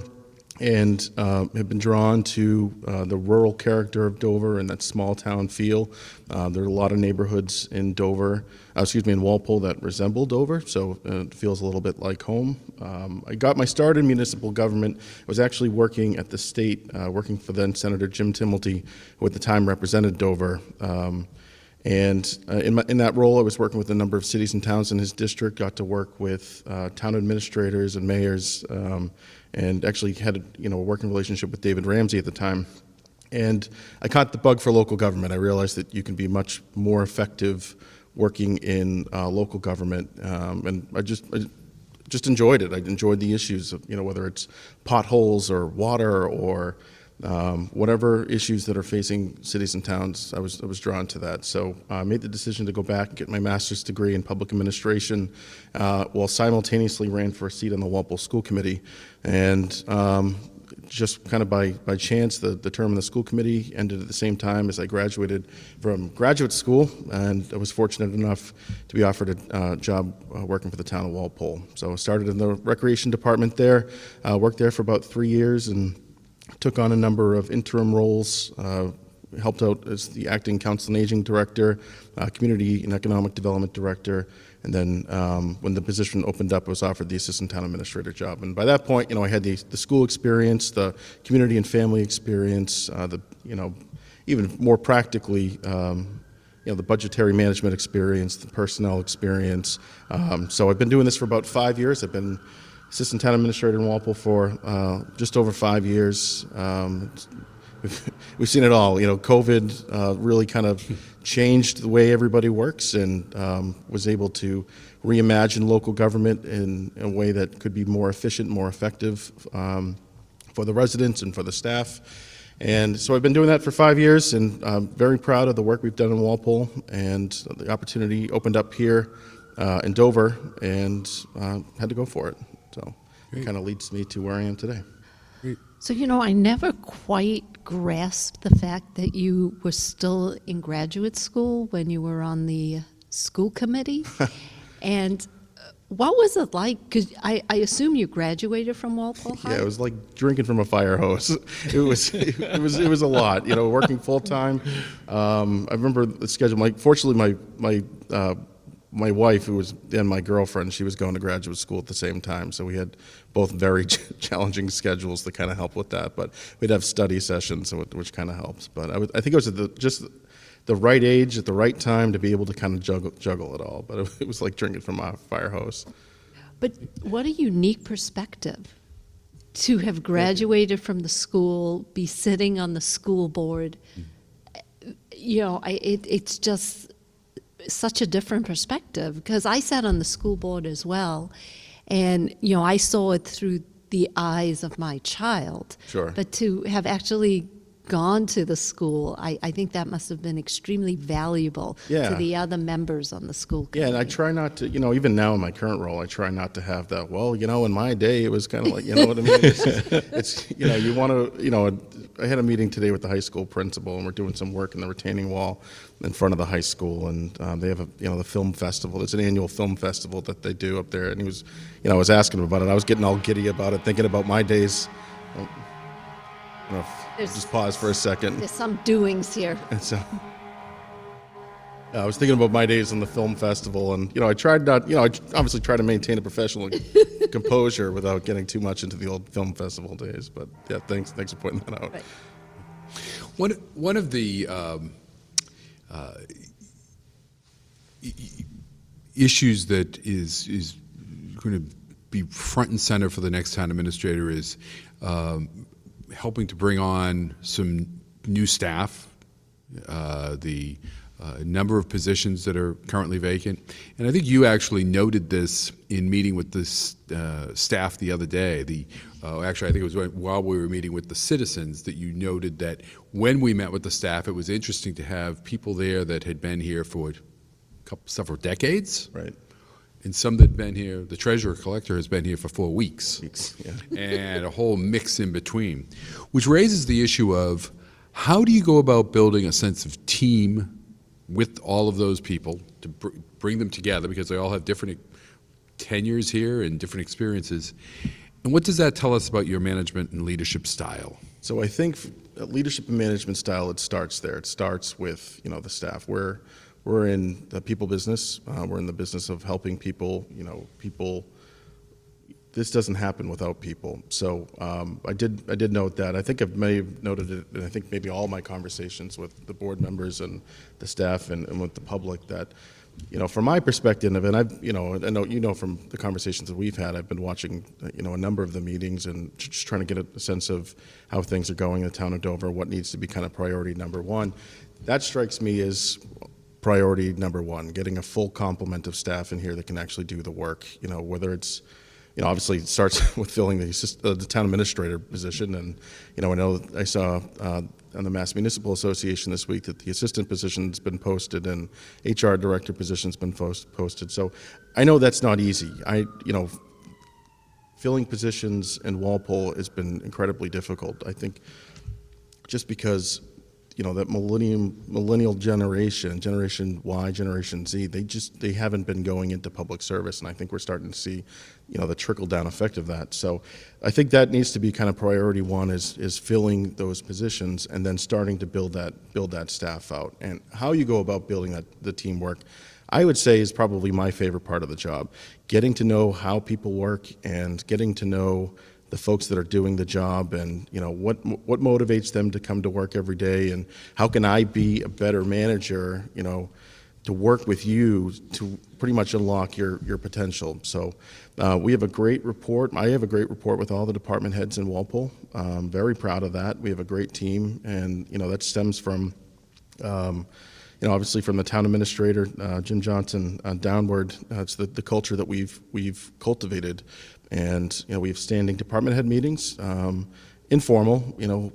and have been drawn to the rural character of Dover and that small town feel. There are a lot of neighborhoods in in Walpole that resemble Dover, so it feels a little bit like home. I got my start in municipal government. I was actually working at the state, working for then Senator Jim Timilty, who at the time represented Dover. In that role, I was working with a number of cities and towns in his district, got to work with town administrators and mayors, and actually had a working relationship with David Ramsey at the time. And I caught the bug for local government. I realized that you can be much more effective working in local government, and I just enjoyed it. I enjoyed the issues of, whether it's potholes or water or whatever issues that are facing cities and towns. I was drawn to that. So I made the decision to go back and get my master's degree in public administration, while simultaneously ran for a seat on the Walpole School Committee. And just kind of by chance, the term in the school committee ended at the same time as I graduated from graduate school, and I was fortunate enough to be offered a job working for the town of Walpole. So I started in the recreation department there, worked there for about 3 years, and took on a number of interim roles, helped out as the acting council and aging director, community and economic development director, and then when the position opened up, I was offered the assistant town administrator job. And by that point, I had the school experience, the community and family experience, even more practically, the budgetary management experience, the personnel experience. So I've been doing this for about 5 years. I've been assistant town administrator in Walpole for just over 5 years. We've seen it all. COVID really kind of changed the way everybody works, and was able to reimagine local government in a way that could be more efficient, more effective for the residents and for the staff. And so I've been doing that for 5 years, and I'm very proud of the work we've done in Walpole, and the opportunity opened up here in Dover, and had to go for it. So it kind of leads me to where I am today. So, I never quite grasped the fact that you were still in graduate school when you were on the school committee. And what was it like? Because I assume you graduated from Walpole High? Yeah, it was like drinking from a fire hose. It was a lot, working full time. I remember the schedule. Fortunately, my my wife, who was then my girlfriend, she was going to graduate school at the same time, so we had both very challenging schedules to kind of help with that. But we'd have study sessions, which kind of helps. But I think it was at just the right age at the right time to be able to kind of juggle it all. But it was like drinking from a fire hose. But what a unique perspective to have graduated from the school, be sitting on the school board. It's just such a different perspective, because I sat on the school board as well, and I saw it through the eyes of my child. Sure. But to have actually gone to the school, I think that must have been extremely valuable Yeah. to the other members on the school Yeah, committee. and I try not to, even now in my current role, I try not to have that, well, in my day, it was kind of like, you know what I mean? It's you want to, I had a meeting today with the high school principal, and we're doing some work in the retaining wall in front of the high school, and they have the film festival. It's an annual film festival that they do up there, and he was, I was asking him about it. I was getting all giddy about it, thinking about my days. Just pause for a second. There's some doings here. And so I was thinking about my days in the film festival, and I tried not, I obviously try to maintain a professional composure without getting too much into the old film festival days. But yeah, thanks for pointing that out. Right. One of the issues that is going to be front and center for the next town administrator is helping to bring on some new staff, the number of positions that are currently vacant. And I think you actually noted this in meeting with this staff the other day. Actually, I think it was while we were meeting with the citizens that you noted that when we met with the staff, it was interesting to have people there that had been here for several decades. Right. And some that had been here, the treasurer collector has been here for 4 weeks. Yeah. And a whole mix in between, which raises the issue of how do you go about building a sense of team with all of those people to bring them together, because they all have different tenures here and different experiences. And what does that tell us about your management and leadership style? So I think leadership and management style, it starts there. It starts with the staff. We're in the people business. We're in the business of helping people. People. This doesn't happen without people. So I did note that. I think I may have noted it, and I think maybe all my conversations with the board members and the staff and with the public that, from my perspective, and I know from the conversations that we've had, I've been watching, a number of the meetings and just trying to get a sense of how things are going in the town of Dover, what needs to be kind of priority number one. That strikes me as priority number one, getting a full complement of staff in here that can actually do the work, whether it's, obviously it starts with filling the town administrator position. And, I know I saw on the Mass Municipal Association this week that the assistant position's been posted and HR director position's been posted. So I know that's not easy. Filling positions in Walpole has been incredibly difficult. I think just because that millennial generation, Generation Y, Generation Z, they haven't been going into public service, and I think we're starting to see, the trickle-down effect of that. So I think that needs to be kind of priority one is filling those positions and then starting to build that staff out. And how you go about building the teamwork, I would say, is probably my favorite part of the job. Getting to know how people work and getting to know the folks that are doing the job, and what motivates them to come to work every day, and how can I be a better manager, to work with you to pretty much unlock your potential. So we have a great report. I have a great report with all the department heads in Walpole. Very proud of that. We have a great team, and that stems from obviously from the town administrator, Jim Johnson, downward. It's the culture that we've cultivated. And we have standing department head meetings, informal.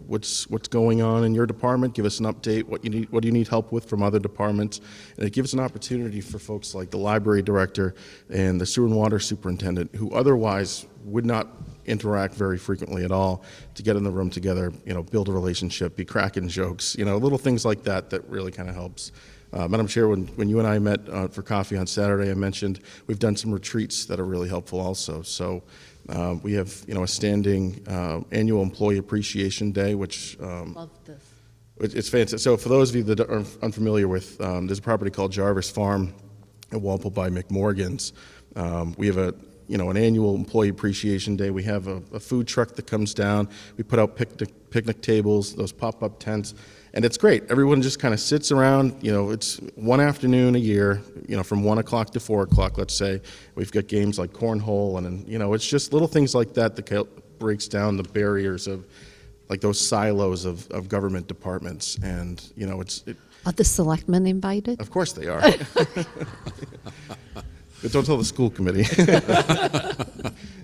What's going on in your department? Give us an update. What do you need help with from other departments? And it gives an opportunity for folks like the library director and the sewer and water superintendent, who otherwise would not interact very frequently at all, to get in the room together. Build a relationship, be cracking jokes. Little things like that really kind of helps. Madam Chair, when you and I met for coffee on Saturday, I mentioned we've done some retreats that are really helpful also. So we have a standing annual Employee Appreciation Day, which Love this. it's fantastic. So for those of you that are unfamiliar with, there's a property called Jarvis Farm at Walpole by McMorgan's. We have an annual Employee Appreciation Day. We have a food truck that comes down. We put out picnic tables, those pop-up tents, and it's great. Everyone just kind of sits around. It's one afternoon a year, from 1 o'clock to 4 o'clock, let's say. We've got games like cornhole, and it's just little things like that breaks down the barriers of like those silos of government departments, and Are the selectmen invited? of course they are. But don't tell the school committee.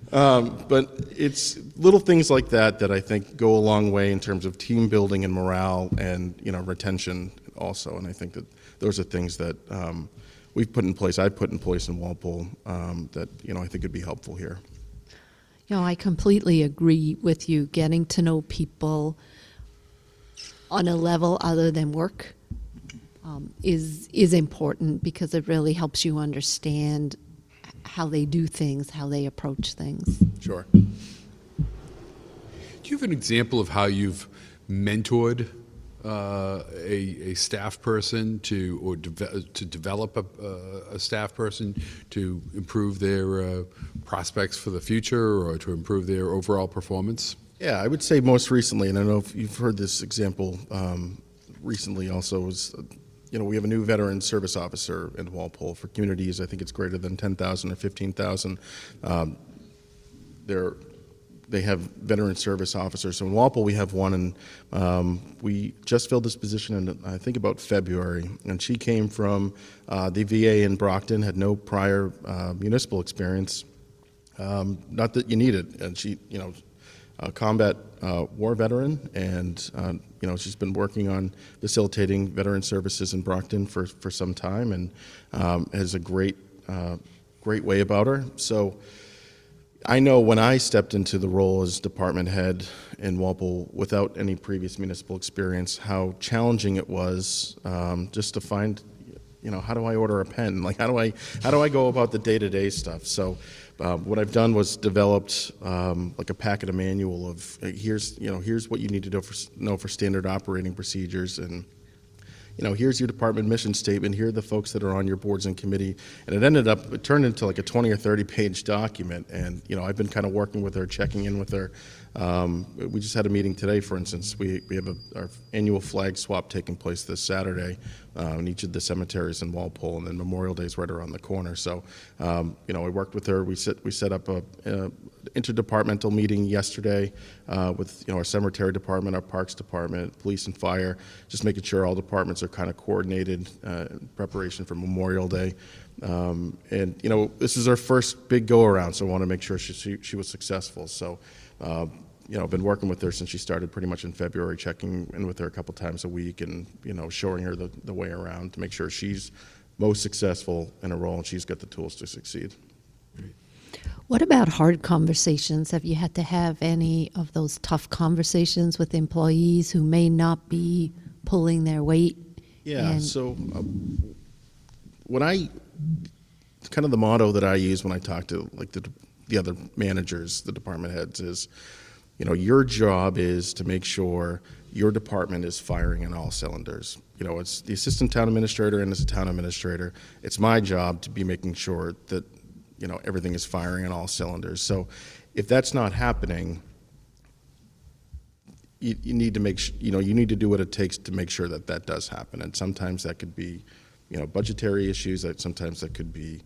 But it's little things like that that I think go a long way in terms of team building and morale and retention also. And I think that those are things that we've put in place. I've put in place in Walpole that I think would be helpful here. I completely agree with you. Getting to know people on a level other than work is important, because it really helps you understand how they do things, how they approach things. Sure. Do you have an example of how you've mentored a staff person to develop a staff person to improve their prospects for the future or to improve their overall performance? Yeah, I would say most recently, and I don't know if you've heard this example recently also, is we have a new veteran service officer in Walpole for communities. I think it's greater than 10,000 or 15,000. They have veteran service officers. So in Walpole, we have one, and we just filled this position in, I think, about February. And she came from the VA in Brockton, had no prior municipal experience. Not that you need it. And she, a combat war veteran, and she's been working on facilitating veteran services in Brockton for some time, and has a great way about her. So I know when I stepped into the role as department head in Walpole without any previous municipal experience, how challenging it was just to find, how do I order a pen? Like, how do I go about the day-to-day stuff? So what I've done was developed like a packet, a manual of here's what you need to know for standard operating procedures, and here's your department mission statement. Here are the folks that are on your boards and committee. And it turned into like a 20 or 30 page document. And, I've been kind of working with her, checking in with her. We just had a meeting today, for instance. We have our annual flag swap taking place this Saturday in each of the cemeteries in Walpole, and then Memorial Day is right around the corner. So, I worked with her. We set up a interdepartmental meeting yesterday with our cemetery department, our parks department, police and fire, just making sure all departments are kind of coordinated in preparation for Memorial Day. And this is our first big go around, so I want to make sure she was successful. So I've been working with her since she started pretty much in February, checking in with her a couple times a week, and showing her the way around to make sure she's most successful in a role and she's got the tools to succeed. What about hard conversations? Have you had to have any of those tough conversations with employees who may not be pulling their weight? Yeah, so kind of the motto that I use when I talk to like the other managers, the department heads, is, your job is to make sure your department is firing on all cylinders. It's the assistant town administrator, and as a town administrator, it's my job to be making sure that everything is firing on all cylinders. So if that's not happening, you need to you need to do what it takes to make sure that does happen. And sometimes that could be, budgetary issues. Sometimes that could be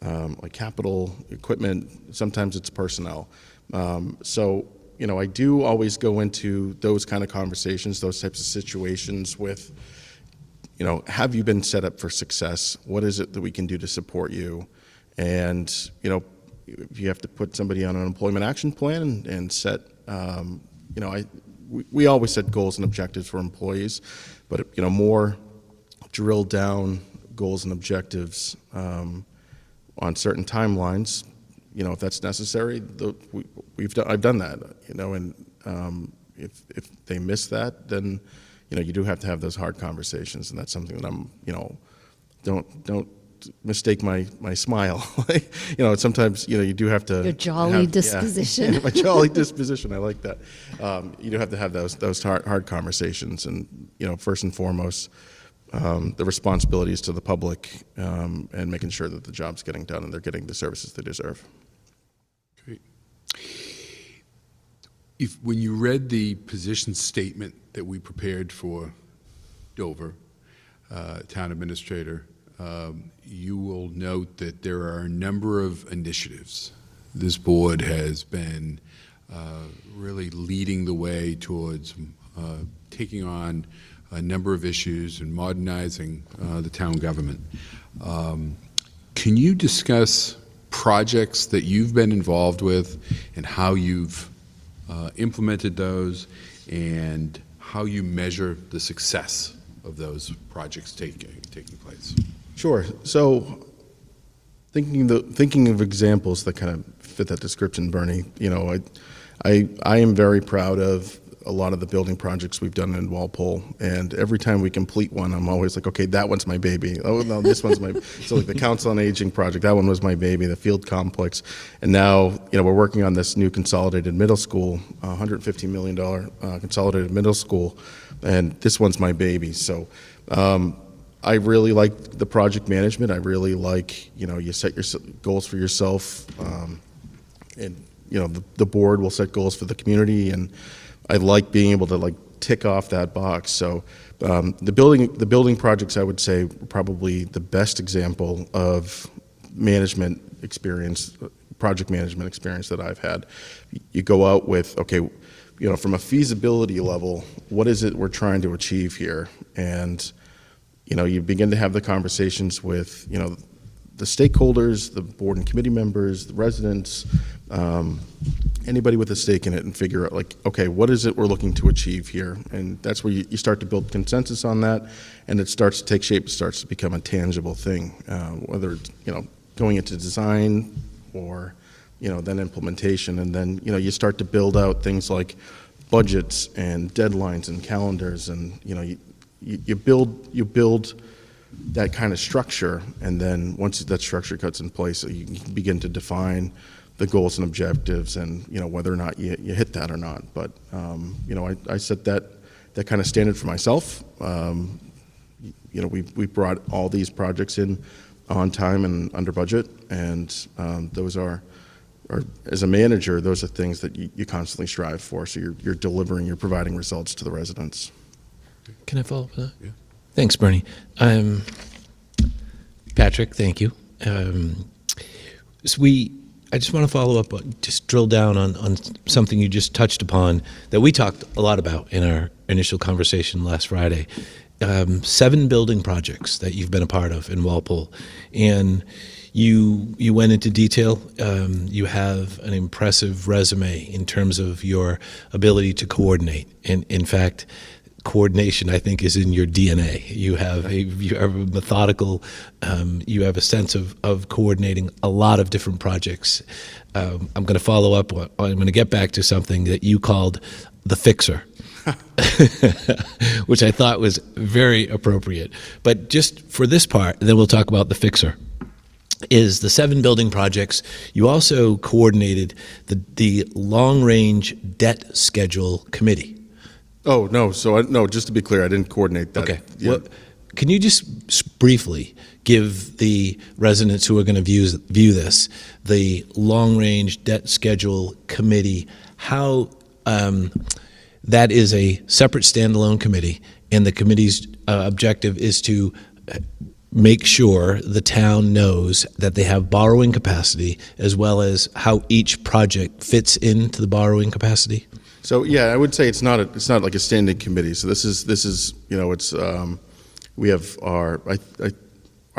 like capital equipment. Sometimes it's personnel. So I do always go into those kind of conversations, those types of situations with, have you been set up for success? What is it that we can do to support you? And, if you have to put somebody on an employment action plan and set, we always set goals and objectives for employees, but, more drilled down goals and objectives on certain timelines, if that's necessary, I've done that, and if they miss that, then, you do have to have those hard conversations, and that's something that I'm, don't mistake my smile. Sometimes, you do have to. Your jolly disposition. Yeah, my jolly disposition, I like that. You do have to have those hard conversations, and, first and foremost, the responsibilities to the public, and making sure that the job's getting done and they're getting the services they deserve. Great. When you read the position statement that we prepared for Dover, Town Administrator, you will note that there are a number of initiatives. This board has been really leading the way towards taking on a number of issues and modernizing the town government. Can you discuss projects that you've been involved with and how you've implemented those and how you measure the success of those projects taking place? Sure. So thinking of examples that kind of fit that description, Bernie, I am very proud of a lot of the building projects we've done in Walpole, and every time we complete one, I'm always like, okay, that one's my baby. Oh no, this one's my. So like the Council on Aging project, that one was my baby. The field complex, and now we're working on this new consolidated middle school, $115 million consolidated middle school, and this one's my baby. So. I really like the project management. I really like, you set your goals for yourself, and the board will set goals for the community, and I like being able to tick off that box. So the building projects, I would say, were probably the best example of management experience, project management experience that I've had. You go out with, okay, from a feasibility level, what is it we're trying to achieve here, and you begin to have the conversations with, the stakeholders, the board and committee members, the residents, anybody with a stake in it, and figure out, okay, what is it we're looking to achieve here? And that's where you start to build consensus on that, and it starts to take shape, it starts to become a tangible thing, whether it's, going into design or, then implementation. And then, you start to build out things like budgets and deadlines and calendars, and, you build that kind of structure, and then once that structure cuts in place, you can begin to define the goals and objectives, and whether or not you hit that or not. But I set that kind of standard for myself. We brought all these projects in on time and under budget, and those are as a manager, those are things that you constantly strive for. So you're delivering, you're providing results to the residents. Can I follow up with that? Yeah. Thanks, Bernie. Patrick, thank you. I just want to follow up, just drill down on something you just touched upon that we talked a lot about in our initial conversation last Friday. 7 building projects that you've been a part of in Walpole, and you went into detail. You have an impressive resume in terms of your ability to coordinate, and in fact, coordination, I think, is in your DNA. You have a methodical, you have a sense of coordinating a lot of different projects. I'm going to follow up, I'm going to get back to something that you called the fixer, which I thought was very appropriate. But just for this part, and then we'll talk about the fixer, is the 7 building projects. You also coordinated the long-range debt schedule committee. Oh, no. So, no, just to be clear, I didn't coordinate that. Okay. Yeah. Well, can you just briefly give the residents who are going to view this, the long-range debt schedule committee, how that is a separate standalone committee, and the committee's objective is to make sure the town knows that they have borrowing capacity, as well as how each project fits into the borrowing capacity? So yeah, I would say it's not like a standing committee. So this is it's we have our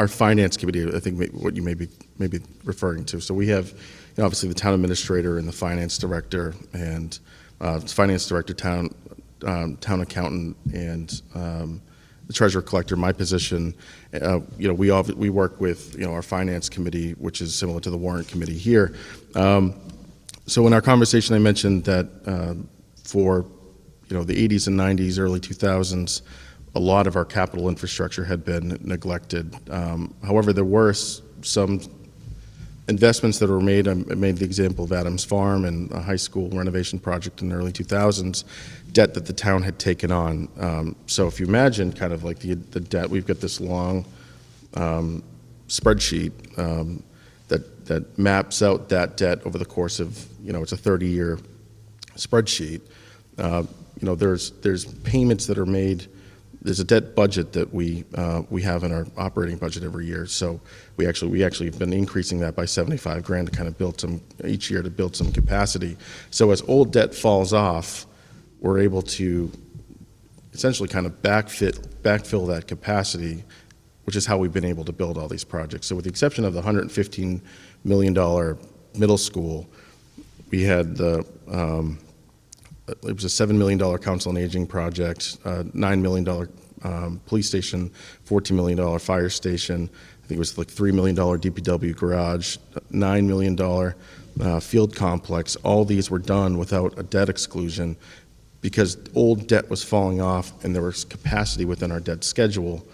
finance committee. I think what you may be referring to. So we have obviously the town administrator and the finance director, and finance director, town accountant, and the treasurer collector. My position, we work with our finance committee, which is similar to the warrant committee here. So in our conversation, I mentioned that for the 80s and 90s, early 2000s, a lot of our capital infrastructure had been neglected. However, there were some investments that were made. I made the example of Adams Farm and a high school renovation project in the early 2000s, debt that the town had taken on. So if you imagine kind of like the debt, we've got this long spreadsheet that maps out that debt over the course of, it's a 30-year spreadsheet. There's payments that are made. There's a debt budget that we have in our operating budget every year. So we actually have been increasing that by $75,000 to kind of build some each year to build some capacity. So as old debt falls off, we're able to essentially kind of backfill that capacity, which is how we've been able to build all these projects. So with the exception of the $115 million middle school, we had it was a $7 million council on aging project, $9 million police station, $14 million fire station. I think it was like $3 million DPW garage, $9 million field complex. All these were done without a debt exclusion because old debt was falling off and there was capacity within our debt schedule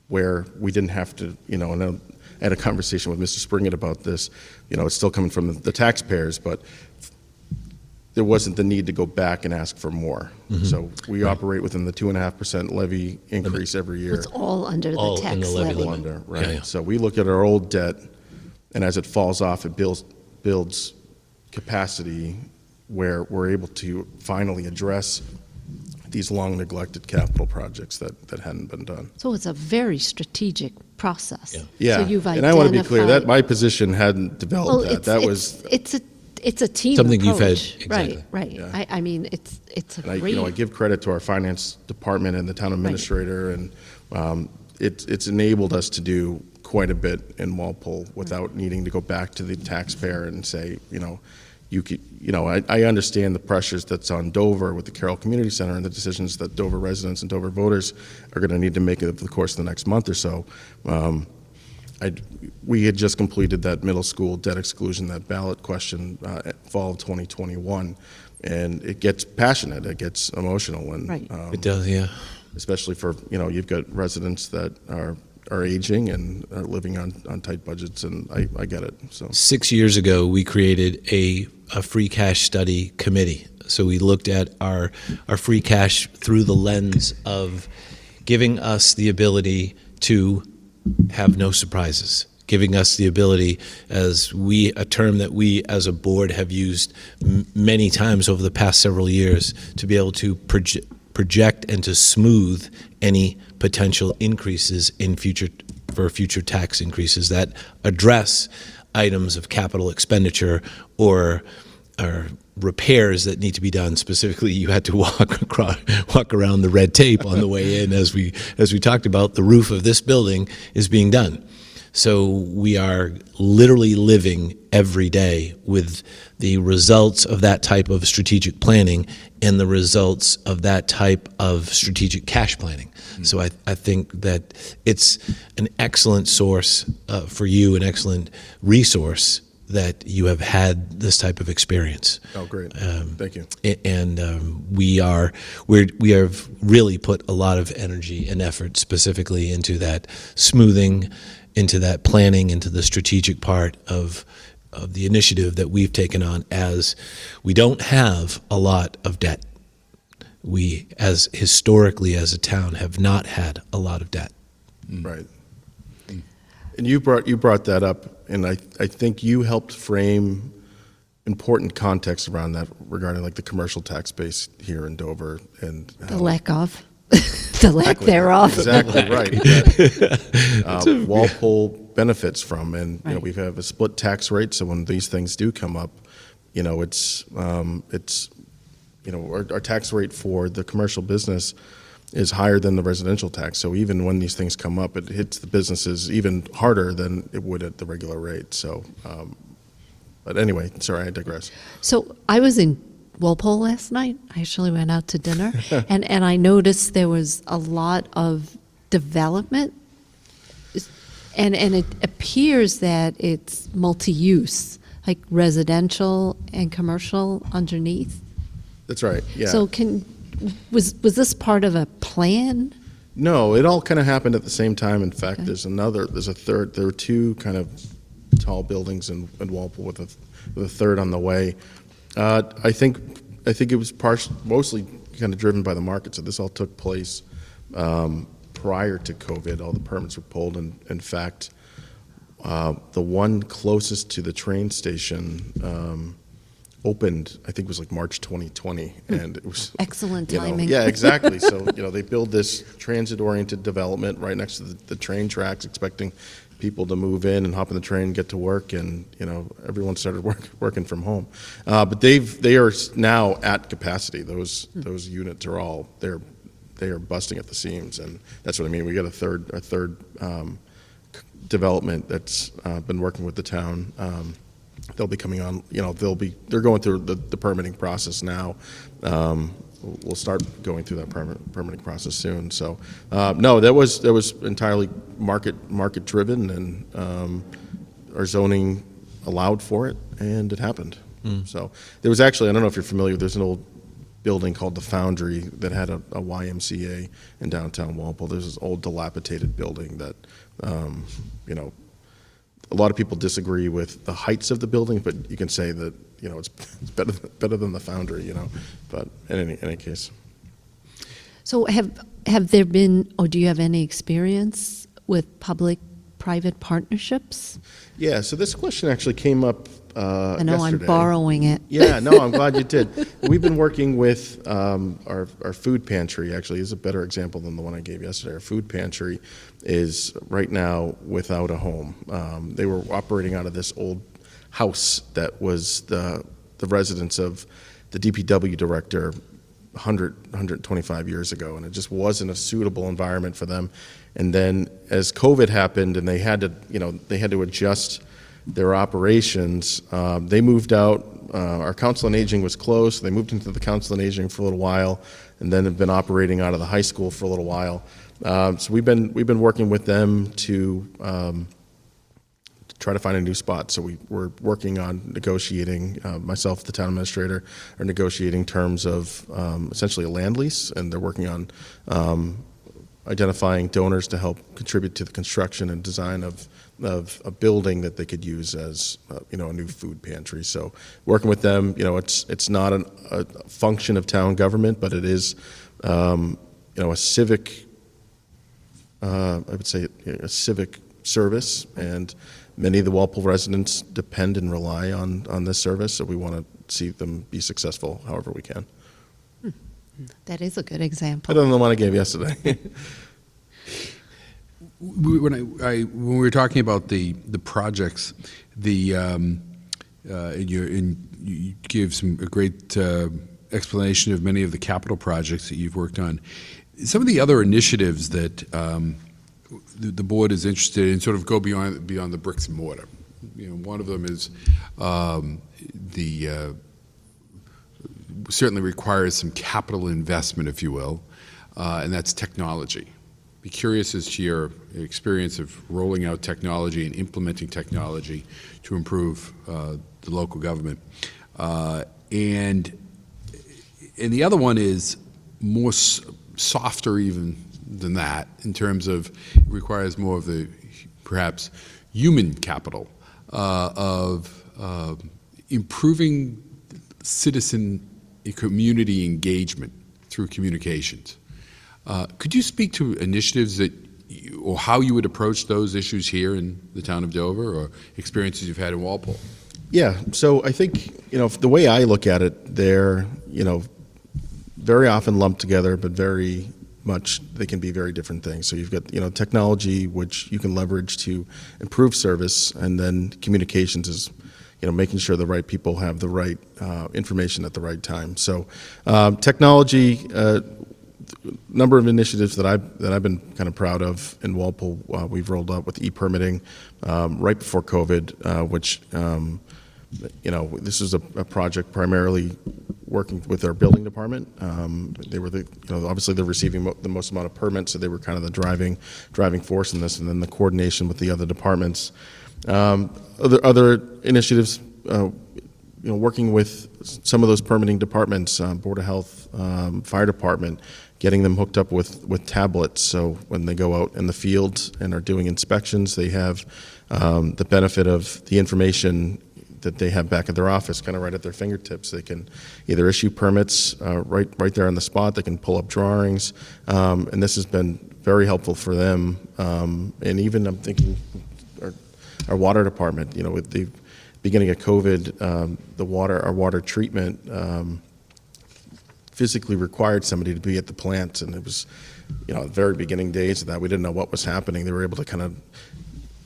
where we didn't have to, and I had a conversation with Mr. Springett about this. It's still coming from the taxpayers, but there wasn't the need to go back and ask for more. So we operate within the 2.5% levy increase every year. It's all under the All in tax the levy levy. limit. Right. Yeah. So we look at our old debt, and as it falls off, it builds capacity where we're able to finally address these long neglected capital projects that hadn't been done. So it's a very strategic process. Yeah, So you've and I want to be clear that identified- my position hadn't developed Well, that. That was, it's a team Something you've had- approach. exactly. Right. Yeah. I mean, it's a and great. I give credit to our finance department and the town administrator, and it's enabled us to do quite a bit in Walpole without needing to go back to the taxpayer and say, you could, I understand the pressures that's on Dover with the Carroll Community Center and the decisions that Dover residents and Dover voters are going to need to make over the course of the next month or so. We had just completed that middle school debt exclusion, that ballot question, fall of 2021, and it gets passionate, it gets emotional, and Right. It does, yeah. especially for, you've got residents that are aging and are living on tight budgets, and I get it. So 6 years ago, we created a free cash study committee. So we looked at our free cash through the lens of giving us the ability to have no surprises, giving us the ability, a term that we as a board have used many times over the past several years, to be able to project and to smooth any potential increases in future tax increases that address items of capital expenditure or repairs that need to be done. Specifically, you had to walk around the red tape on the way in, as we talked about. The roof of this building is being done. So we are literally living every day with the results of that type of strategic planning and the results of that type of strategic cash planning. So I think that it's an excellent source for you, an excellent resource that you have had this type of experience. Oh, great. Thank you. And we have really put a lot of energy and effort specifically into that smoothing, into that planning, into the strategic part of the initiative that we've taken on, as we don't have a lot of debt. We, as historically as a town, have not had a lot of debt. Right. And you brought that up, and I think you helped frame important context around that regarding like the commercial tax base here in Dover and The lack of, the lack thereof. Exactly right. That, Walpole benefits from, and Right. we have a split tax rate. So when these things do come up, it's our tax rate for the commercial business is higher than the residential tax. So even when these things come up, it hits the businesses even harder than it would at the regular rate. So, but anyway, sorry, I digress. So I was in Walpole last night. I actually went out to dinner, and I noticed there was a lot of development, and it appears that it's multi-use, like residential and commercial underneath. That's right. Yeah. So was this part of a plan? No, it all kind of happened at the same time. In fact, Okay. there's a third. There were two kind of tall buildings in Walpole with a third on the way. I think it was mostly kind of driven by the market. So this all took place prior to COVID. All the permits were pulled, and in fact, the one closest to the train station opened, I think it was like March 2020, and it was Excellent you know, timing. yeah, exactly. So they build this transit-oriented development right next to the train tracks, expecting people to move in and hop in the train and get to work, and everyone started working from home. But they are now at capacity. Those units are all they are busting at the seams, and that's what I mean. We got a third development that's been working with the town. They'll be coming on. They're going through the permitting process now. We'll start going through that permitting process soon. So no, that was entirely market driven, and our zoning allowed for it, and it happened. So there was actually, I don't know if you're familiar, there's an old building called the Foundry that had a YMCA in downtown Walpole. There's this old dilapidated building that a lot of people disagree with the heights of the building, but you can say that it's better than the Foundry, But in any case, So have there been, or do you have any experience with public-private partnerships? yeah. So this question actually came up I know I'm yesterday. borrowing it. Yeah, no, I'm glad you did. We've been working with our food pantry, actually, is a better example than the one I gave yesterday. Our food pantry is right now without a home. They were operating out of this old house that was the residence of the DPW director 125 years ago, and it just wasn't a suitable environment for them. And then as COVID happened and they had to adjust their operations, they moved out. Our Council on Aging was closed, so they moved into the Council on Aging for a little while, and then have been operating out of the high school for a little while. So we've been working with them to try to find a new spot. So we're working on negotiating. Myself, the town administrator, are negotiating terms of essentially a land lease, and they're working on identifying donors to help contribute to the construction and design of a building that they could use as a new food pantry. So working with them, it's not a function of town government, but it is a civic, I would say a civic service, and many of the Walpole residents depend and rely on this service. So we want to see them be successful however we can. That is a good example. Better than the one I gave yesterday. When we were talking about the projects, and you gave a great explanation of many of the capital projects that you've worked on. Some of the other initiatives that the board is interested in sort of go beyond the bricks and mortar. One of them is certainly requires some capital investment, if you will, and that's technology. Be curious as to your experience of rolling out technology and implementing technology to improve the local government. And the other one is more softer even than that, in terms of it requires more of the perhaps human capital of improving citizen community engagement through communications. Could you speak to initiatives or how you would approach those issues here in the town of Dover, or experiences you've had in Walpole? Yeah, so I think, the way I look at it, they're, very often lumped together, but very much they can be very different things. So you've got, technology, which you can leverage to improve service, and then communications is, making sure the right people have the right information at the right time. So technology, number of initiatives that I've been kind of proud of in Walpole. We've rolled out with e-permitting right before COVID, which this is a project primarily working with our building department. They were obviously they're receiving the most amount of permits, so they were kind of the driving force in this, and then the coordination with the other departments. Other initiatives, working with some of those permitting departments, Board of Health, Fire Department, getting them hooked up with tablets, so when they go out in the field and are doing inspections, they have the benefit of the information that they have back at their office, kind of right at their fingertips. They can either issue permits right there on the spot. They can pull up drawings, and this has been very helpful for them. And even I'm thinking our water department. With the beginning of COVID, our water treatment physically required somebody to be at the plant, and it was, the very beginning days of that, we didn't know what was happening. They were able to kind of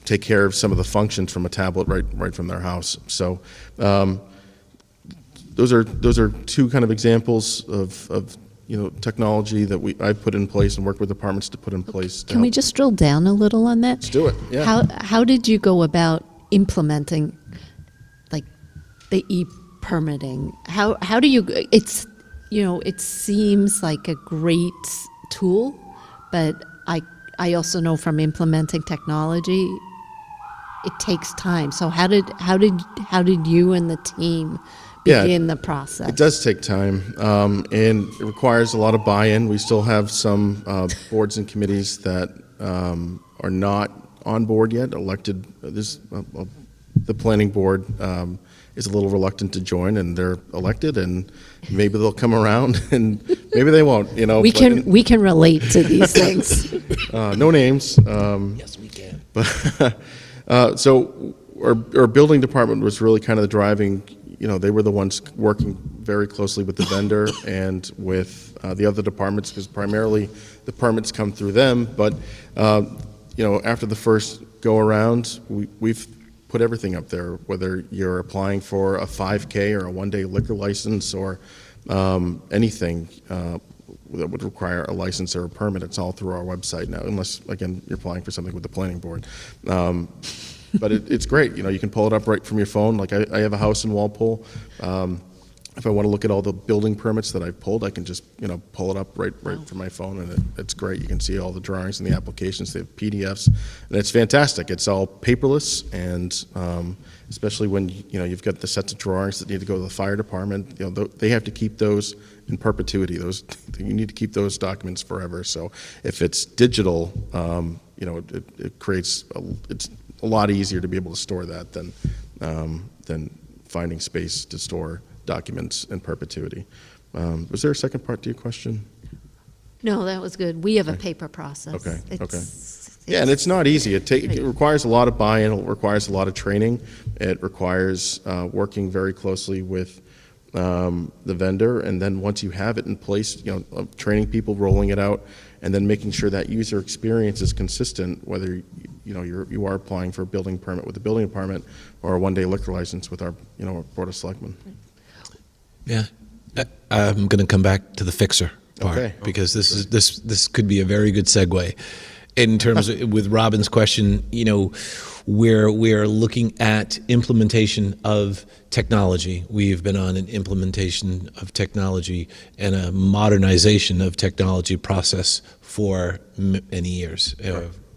take care of some of the functions from a tablet right from their house. So those are two kind of examples of technology that I've put in place and worked with departments to put in place. Can we just drill down a little on that? Let's do it. Yeah. How did you go about implementing like the e-permitting? How do you? It seems like a great tool, but I also know from implementing technology, it takes time. So how did you and the team begin the process? It does take time, and it requires a lot of buy-in. We still have some boards and committees that are not on board yet, elected. The planning board is a little reluctant to join, and they're elected, and maybe they'll come around, and maybe they won't. We can relate to these things. No names. Yes, we can. But so our building department was really kind of the driving. They were the ones working very closely with the vendor and with the other departments, because primarily the permits come through them. But after the first go around, we've put everything up there, whether you're applying for a 5K or a one-day liquor license or anything that would require a license or a permit. It's all through our website now, unless, again, you're applying for something with the planning board. But it's great. You can pull it up right from your phone. Like I have a house in Walpole. If I want to look at all the building permits that I've pulled, I can just pull it up right from my phone, and it's great. You can see all the drawings and the applications. They have PDFs, and it's fantastic. It's all paperless, and especially when you've got the sets of drawings that need to go to the fire department. They have to keep those in perpetuity. You need to keep those documents forever. So if it's digital, it creates it's a lot easier to be able to store that than finding space to store documents in perpetuity. Was there a second part to your question? No, that was good. We have a paper process. Okay. Yeah, and it's not easy. It requires a lot of buy-in. It requires a lot of training. It requires working very closely with the vendor, and then once you have it in place, training people, rolling it out, and then making sure that user experience is consistent, whether you are applying for a building permit with the building department or a one-day liquor license with our Board of Selectmen. Yeah, I'm going to come back to the fixer part, Okay. because this could be a very good segue. In terms of, with Robin's question, we're looking at implementation of technology. We've been on an implementation of technology and a modernization of technology process for many years.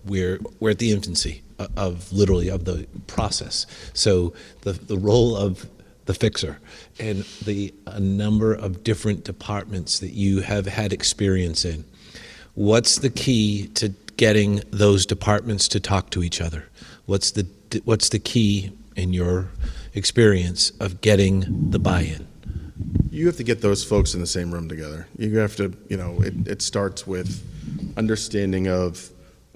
We're at the infancy of the process. So the role of the fixer and a number of different departments that you have had experience in. What's the key to getting those departments to talk to each other? What's the key in your experience of getting the buy-in? You have to get those folks in the same room together. You have to, it starts with understanding of,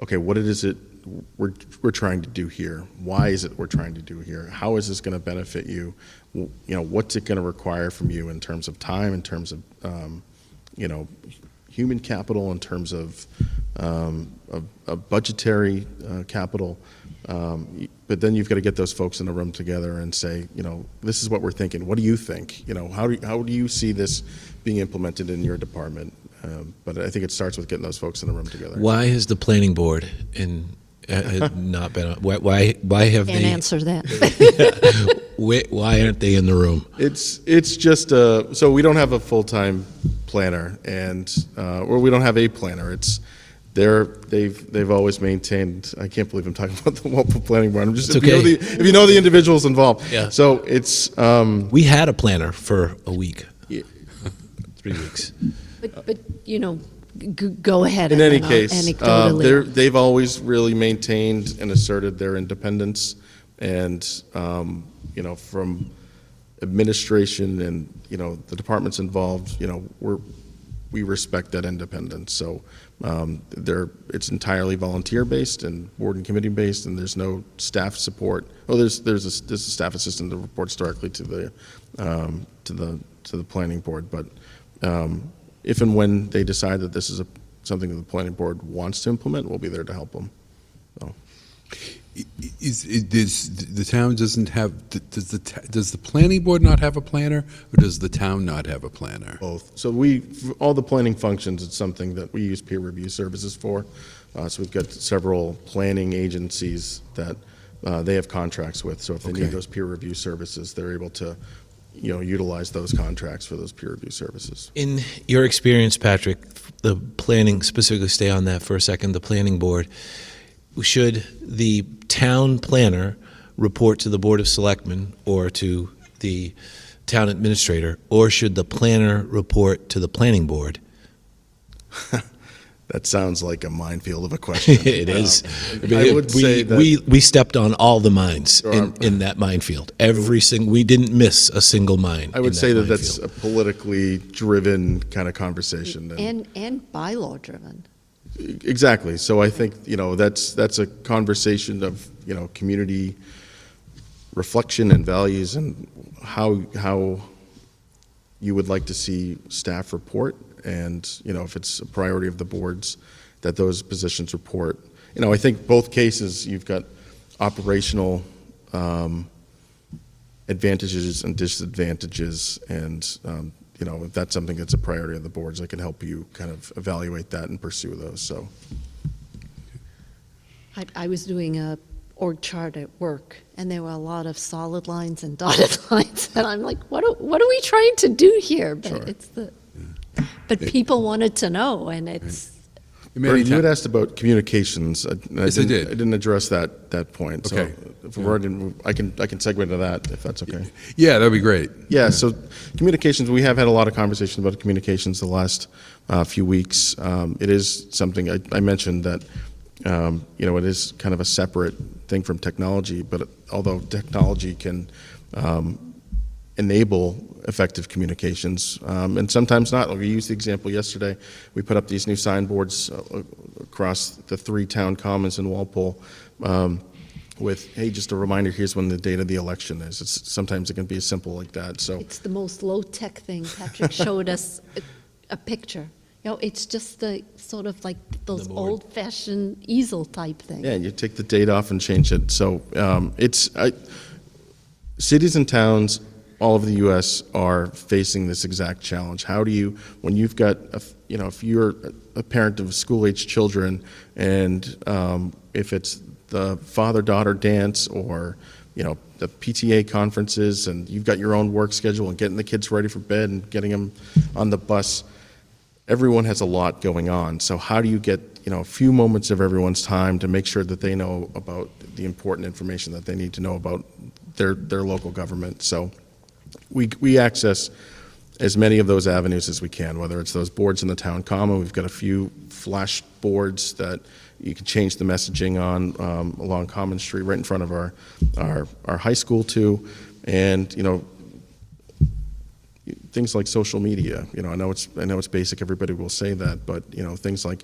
okay, what it is we're trying to do here? Why is it we're trying to do here? How is this going to benefit you? What's it going to require from you in terms of time, in terms of, human capital, in terms of budgetary capital. But then you've got to get those folks in a room together and say, this is what we're thinking. What do you think? How do you see this being implemented in your department? But I think it starts with getting those folks in the room together. Why has the planning board not been on? Why have Can't they? answer that. Why aren't they in the room? It's just so we don't have a full-time planner, and or we don't have a planner. They've always maintained. I can't believe I'm talking about the Walpole Planning Board. I'm just It's okay. if you know the individuals involved. Yeah. So it's We had a planner for a week, 3 weeks. But Go ahead. In and any then I'll case, anecdotally. they've always really maintained and asserted their independence, and from administration and the departments involved, we respect that independence. So it's entirely volunteer based and board and committee based, and there's no staff support. Oh, there's a staff assistant that reports directly to the planning board, but if and when they decide that this is something that the planning board wants to implement, we'll be there to help them. So. Does the town doesn't have, does the planning board not have a planner, or does the town not have a planner? Both. So all the planning functions, it's something that we use peer review services for. So we've got several planning agencies that they have contracts with. So if they need those peer review services, they're able to utilize those contracts for those peer review services. In your experience, Patrick, the planning, specifically stay on that for a second, the planning board, should the town planner report to the Board of Selectmen or to the town administrator, or should the planner report to the planning board? That sounds like a minefield of a question. It is. I would say that we stepped on all the mines in that minefield. We didn't miss a single mine. I would say that that's a politically driven kind of conversation. And bylaw driven. Exactly. So I think that's a conversation of community reflection and values, and how you would like to see staff report, and if it's a priority of the boards that those positions report. I think both cases you've got operational advantages and disadvantages, and if that's something that's a priority of the boards, I can help you kind of evaluate that and pursue those. So I was doing a org chart at work, and there were a lot of solid lines and dotted lines, and I'm like, what are we trying to do here? But but people wanted to know, and it's. Bernie, you had asked about communications. I did. I didn't address that point. Okay. So if we're already, I can segue into that if that's okay. Yeah, that'd be great. Yeah. So communications, we have had a lot of conversations about communications the last few weeks. It is something I mentioned that it is kind of a separate thing from technology, but although technology can enable effective communications, and sometimes not. We used the example yesterday. We put up these new signboards across the 3 town commons in Walpole with, hey, just a reminder, here's when the date of the election is. Sometimes it can be as simple like that. So It's the most low-tech thing. Patrick showed us a picture. It's just the sort of like those old-fashioned easel type thing. yeah, you take the date off and change it. So cities and towns all over the U.S. are facing this exact challenge. How do you, when you've got, if you're a parent of school-age children, and if it's the father-daughter dance, or the PTA conferences, and you've got your own work schedule and getting the kids ready for bed and getting them on the bus, everyone has a lot going on. So how do you get a few moments of everyone's time to make sure that they know about the important information that they need to know about their local government? So we access as many of those avenues as we can, whether it's those boards in the town common. We've got a few flash boards that you can change the messaging on along Common Street, right in front of our high school too, and things like social media. I know it's basic. Everybody will say that, but things like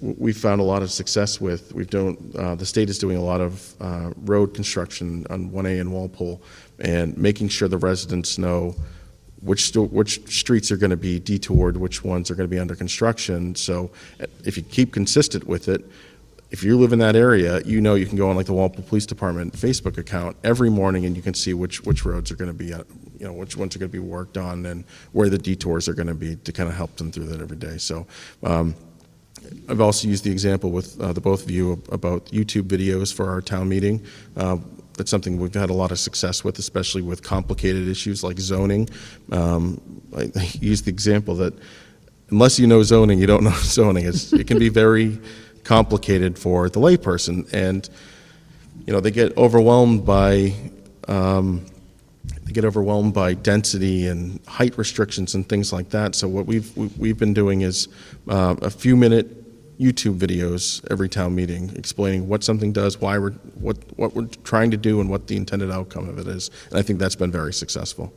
we've found a lot of success with. The state is doing a lot of road construction on 1A in Walpole, and making sure the residents know which streets are going to be detoured, which ones are going to be under construction. So if you keep consistent with it, if you live in that area, you can go on like the Walpole Police Department Facebook account every morning, and you can see which roads are going to be, which ones are going to be worked on, and where the detours are going to be, to kind of help them through that every day. So I've also used the example with the both of you about YouTube videos for our town meeting. That's something we've had a lot of success with, especially with complicated issues like zoning. I use the example that unless you know zoning, you don't know zoning. It can be very complicated for the layperson, and they get overwhelmed by get overwhelmed by density and height restrictions and things like that. So what we've been doing is a few minute YouTube videos every town meeting explaining what something does, why what we're trying to do, and what the intended outcome of it is. And I think that's been very successful.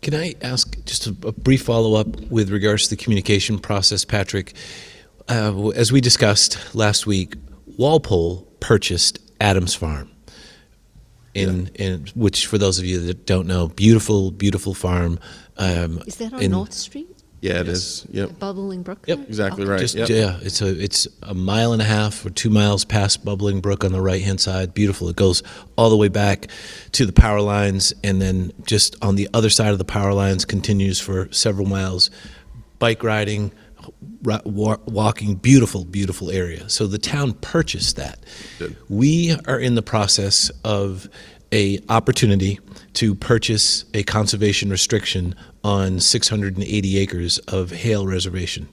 Can I ask just a brief follow-up with regards to the communication process, Patrick? As we discussed last week, Walpole purchased Adams Farm, in which, for those of you that don't know, beautiful, beautiful farm. Is that on North Street? Yeah, it is. Yep. Bubbling Brook? Yep. there? Exactly Okay. right. Just Yep. yeah, it's a mile and a half or 2 miles past Bubbling Brook on the right-hand side. Beautiful. It goes all the way back to the power lines, and then just on the other side of the power lines continues for several miles. Bike riding, walking, beautiful, beautiful area. So the town purchased that. Good. We are in the process of a opportunity to purchase a conservation restriction on 680 acres of Hale Reservation.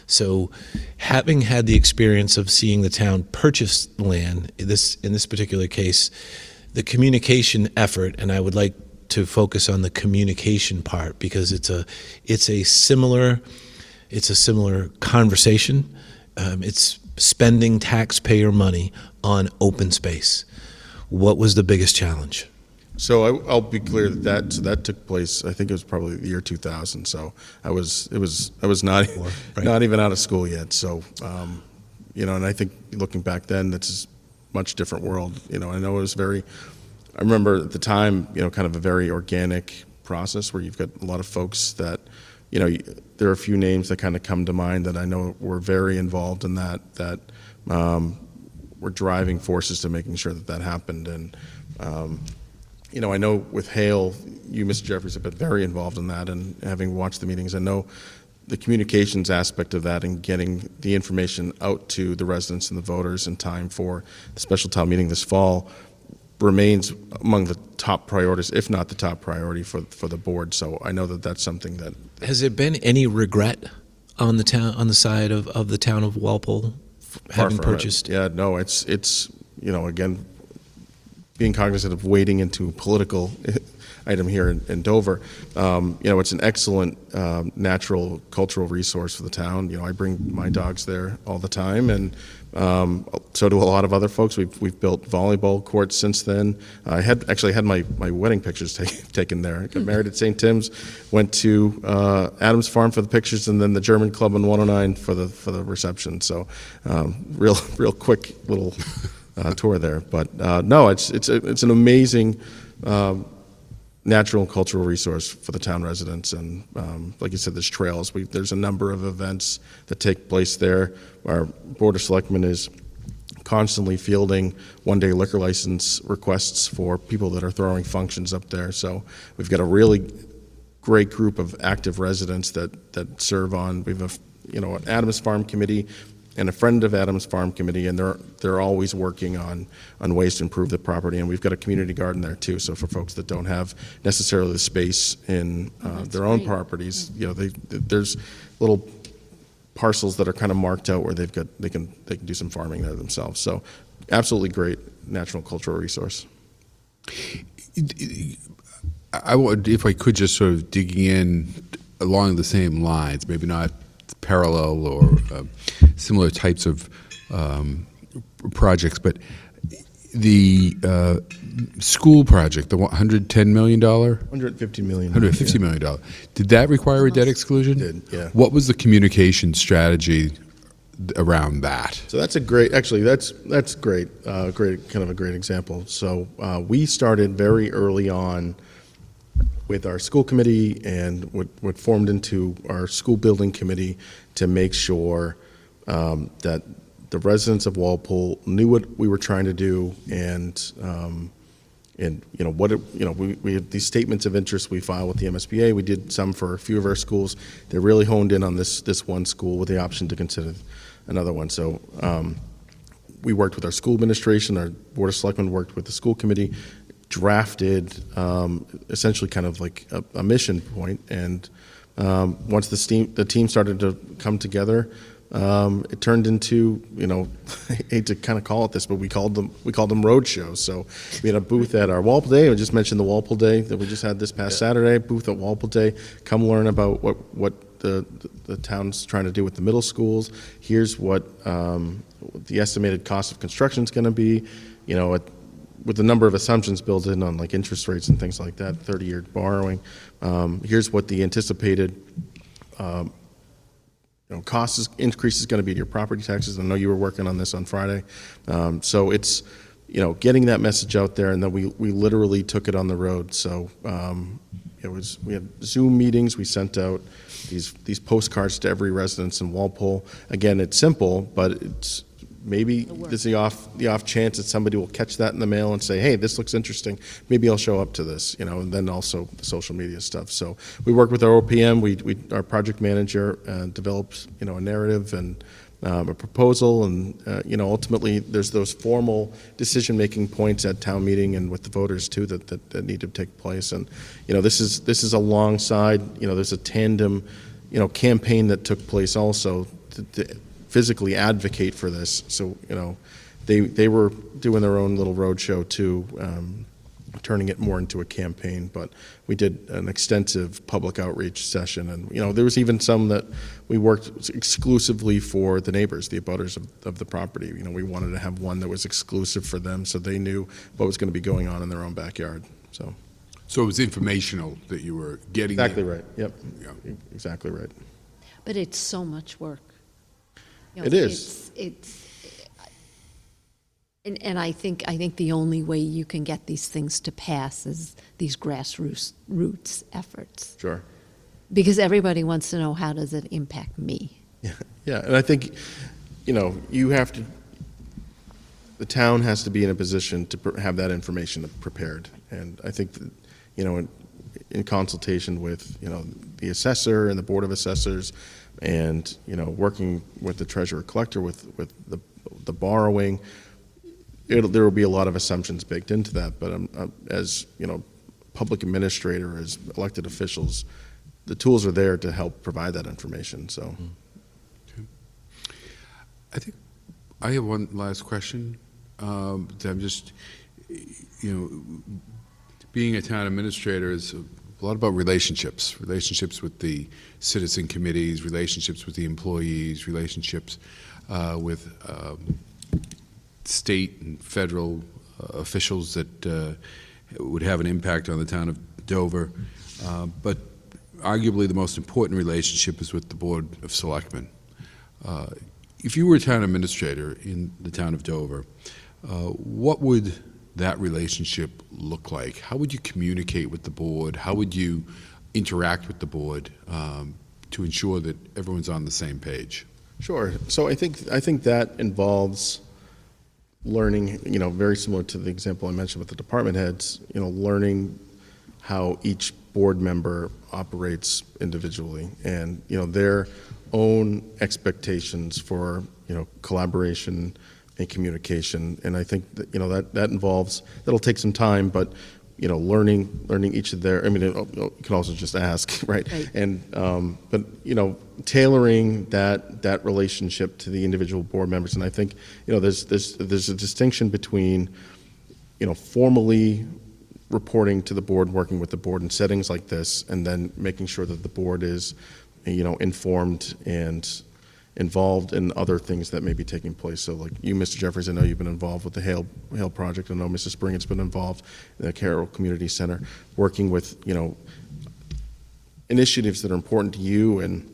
So, having had the experience of seeing the town purchase land, in this particular case, the communication effort, and I would like to focus on the communication part because it's a similar conversation. It's spending taxpayer money on open space. What was the biggest challenge? So I'll be clear that took place. I think it was probably the year 2000. So I was not Right. not even out of school yet. So and I think looking back then, that's a much different world. I know it was very. I remember at the time, kind of a very organic process where you've got a lot of folks that, there are a few names that kind of come to mind that I know were very involved in that were driving forces to making sure that happened. And, I know with Hale, you, Mr. Jeffries, have been very involved in that, and having watched the meetings, I know the communications aspect of that and getting the information out to the residents and the voters in time for the special town meeting this fall remains among the top priorities, if not the top priority for the board. So I know that that's something that. Has there been any regret on the side of the town of Walpole having Far from it. purchased? Yeah, no, it's again, being cognizant of wading into a political item here in Dover, it's an excellent natural cultural resource for the town. I bring my dogs there all the time, and so do a lot of other folks. We've built volleyball courts since then. I had my wedding pictures taken there. I got married at St. Tim's, went to Adams Farm for the pictures, and then the German Club on 109 for the reception. So real quick little tour there. But no, it's an amazing natural and cultural resource for the town residents. And like you said, there's trails. There's a number of events that take place there. Our Board of Selectmen is constantly fielding one-day liquor license requests for people that are throwing functions up there. So we've got a really great group of active residents that serve on. We have an Adams Farm Committee and a Friend of Adams Farm Committee, and they're always working on ways to improve the property. And we've got a community garden there too. So for folks that don't have necessarily the space in their own great. properties, there's little parcels that are kind of marked out where they can do some farming there themselves. So absolutely great natural and cultural resource. I would, if I could, just sort of digging in along the same lines, maybe not parallel or similar types of projects, but the school project, the $110 million? $150 million. $150 million. Did that require a debt exclusion? It did, yeah. What was the communication strategy around that? So that's great kind of a great example. So we started very early on with our school committee and what formed into our school building committee to make sure that the residents of Walpole knew what we were trying to do, and we had these statements of interest we filed with the MSBA. We did some for a few of our schools. They really honed in on this one school with the option to consider another one. So we worked with our school administration. Our Board of Selectmen worked with the school committee, drafted essentially kind of like a mission point. And once the team started to come together, it turned into, I hate to kind of call it this, but we called them road shows. So we had a booth at our Walpole Day. I just mentioned the Walpole Day that we just had this past Saturday. Booth at Walpole Day. Come learn about what the town's trying to do with the middle schools. Here's what the estimated cost of construction is going to be. With the number of assumptions built in on like interest rates and things like that, 30-year borrowing. Here's what the anticipated cost increase is going to be to your property taxes. I know you were working on this on Friday. So it's, getting that message out there, and then we literally took it on the road. So we had Zoom meetings. We sent out these postcards to every residence in Walpole. Again, it's simple, but it's maybe there's the off chance that somebody will catch that in the mail and say, hey, this looks interesting. Maybe I'll show up to this, and then also the social media stuff. So we work with our OPM. Our project manager develops, a narrative and a proposal, and ultimately there's those formal decision-making points at town meeting and with the voters too that need to take place. And this is alongside, there's a tandem, campaign that took place also to physically advocate for this. So, they were doing their own little roadshow too, turning it more into a campaign. But we did an extensive public outreach session, and there was even some that we worked exclusively for the neighbors, the abutters of the property. We wanted to have one that was exclusive for them, so they knew what was going to be going on in their own backyard. So it was informational that you were getting. Exactly right. Yep. Yeah. Exactly right. But it's so much work. It is. And I think the only way you can get these things to pass is these grassroots efforts. Sure. Because everybody wants to know, how does it impact me? Yeah, and I think, you have to, the town has to be in a position to have that information prepared. And I think that, in consultation with, the assessor and the Board of Assessors, and working with the treasurer collector with the borrowing, there will be a lot of assumptions baked into that. But as public administrator, as elected officials, the tools are there to help provide that information. So, okay. I think I have one last question. I'm just, being a town administrator is a lot about relationships with the citizen committees, relationships with the employees, relationships with state and federal officials that would have an impact on the town of Dover. But arguably the most important relationship is with the Board of Selectmen. If you were a town administrator in the town of Dover, what would that relationship look like? How would you communicate with the board? How would you interact with the board to ensure that everyone's on the same page? Sure. So I think that involves learning, very similar to the example I mentioned with the department heads, learning how each board member operates individually, and their own expectations for collaboration and communication. And I think that that involves, that'll take some time, but learning each of their, you can also just ask, right? And but tailoring that relationship to the individual board members. And I think there's a distinction between formally reporting to the board, working with the board in settings like this, and then making sure that the board is informed and involved in other things that may be taking place. So like you, Mr. Jeffries, I know you've been involved with the Hale project. I know Mrs. Spring has been involved in the Carroll Community Center, working with, initiatives that are important to you, and,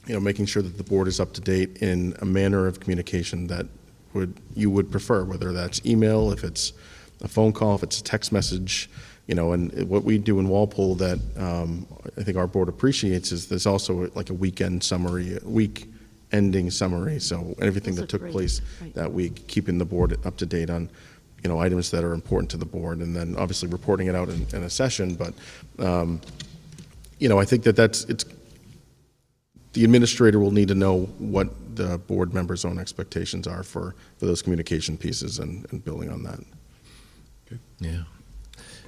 making sure that the board is up to date in a manner of communication that you would prefer, whether that's email, if it's a phone call, if it's a text message, and what we do in Walpole that I think our board appreciates is there's also like a weekend summary, ending summary, so everything that took place that week, keeping the board up to date on, items that are important to the board, and then obviously reporting it out in a session. But, I think it's the administrator will need to know what the board members' own expectations are for those communication pieces and building on that. Okay. Yeah.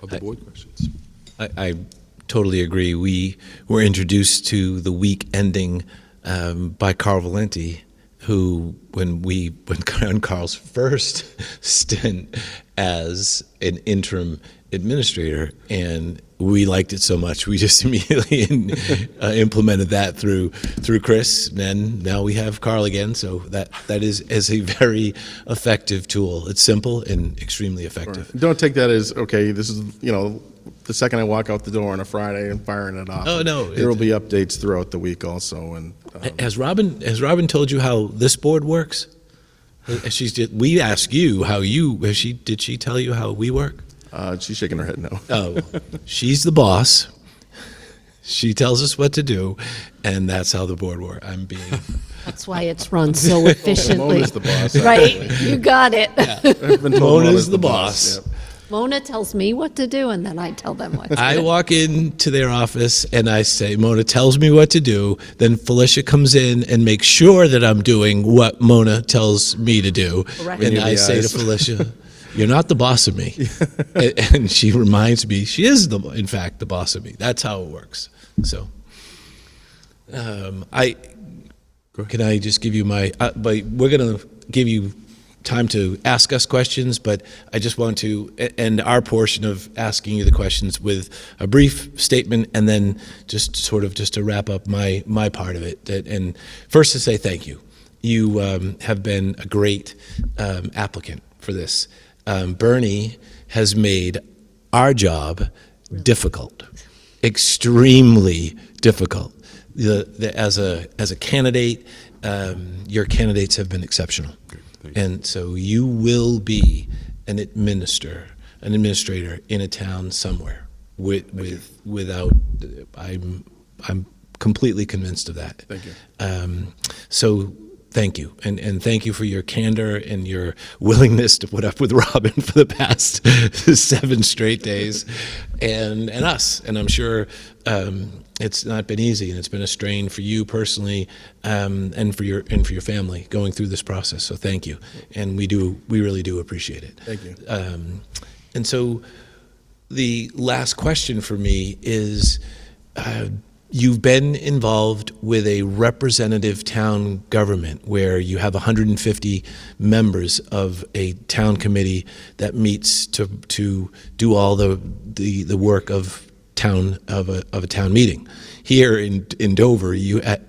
Other board questions? I totally agree. We were introduced to the week ending by Carl Valenti who, when on Carl's first stint as an interim administrator, and we liked it so much, we just immediately implemented that through Chris, and then now we have Carl again. So that is a very effective tool. It's simple and extremely effective. Don't take that as, okay, this is, the second I walk out the door on a Friday and firing it off. Oh, no. There will be updates throughout the week also. And Has Robin told you how this board works? We ask you how did she tell you how we work? she's shaking her head no. Oh, she's the boss. She tells us what to do, and that's how the board works. That's why it's run so efficiently. Mona's the boss. Right, actually. you got it. I've been told Mona's the boss. Yep. Mona tells me what to do, and then I tell them what to do. I walk into their office and I say, Mona tells me what to do. Then Felicia comes in and makes sure that I'm doing what Mona tells me to do. Correct. And In I the say to eyes. Felicia, you're not the boss of me. And she reminds me she is, in fact, the boss of me. That's how it works. So can I just give you my, but we're going to give you time to ask us questions, but I just want to end our portion of asking you the questions with a brief statement, and then just to wrap up my part of it. And first to say thank you. You have been a great applicant for this. Bernie has made our job difficult, extremely difficult. As a candidate, your candidates have been exceptional. And so you will be an administrator in a town somewhere. Without, I'm completely convinced of that. Thank you. So thank you, and thank you for your candor and your willingness to put up with Robin for the past 7 straight days, and us. And I'm sure it's not been easy, and it's been a strain for you personally, and for your family going through this process. So thank you, and we really do appreciate it. Thank you. And so the last question for me is, you've been involved with a representative town government where you have 150 members of a town committee that meets to do all the work of a town meeting. Here in Dover,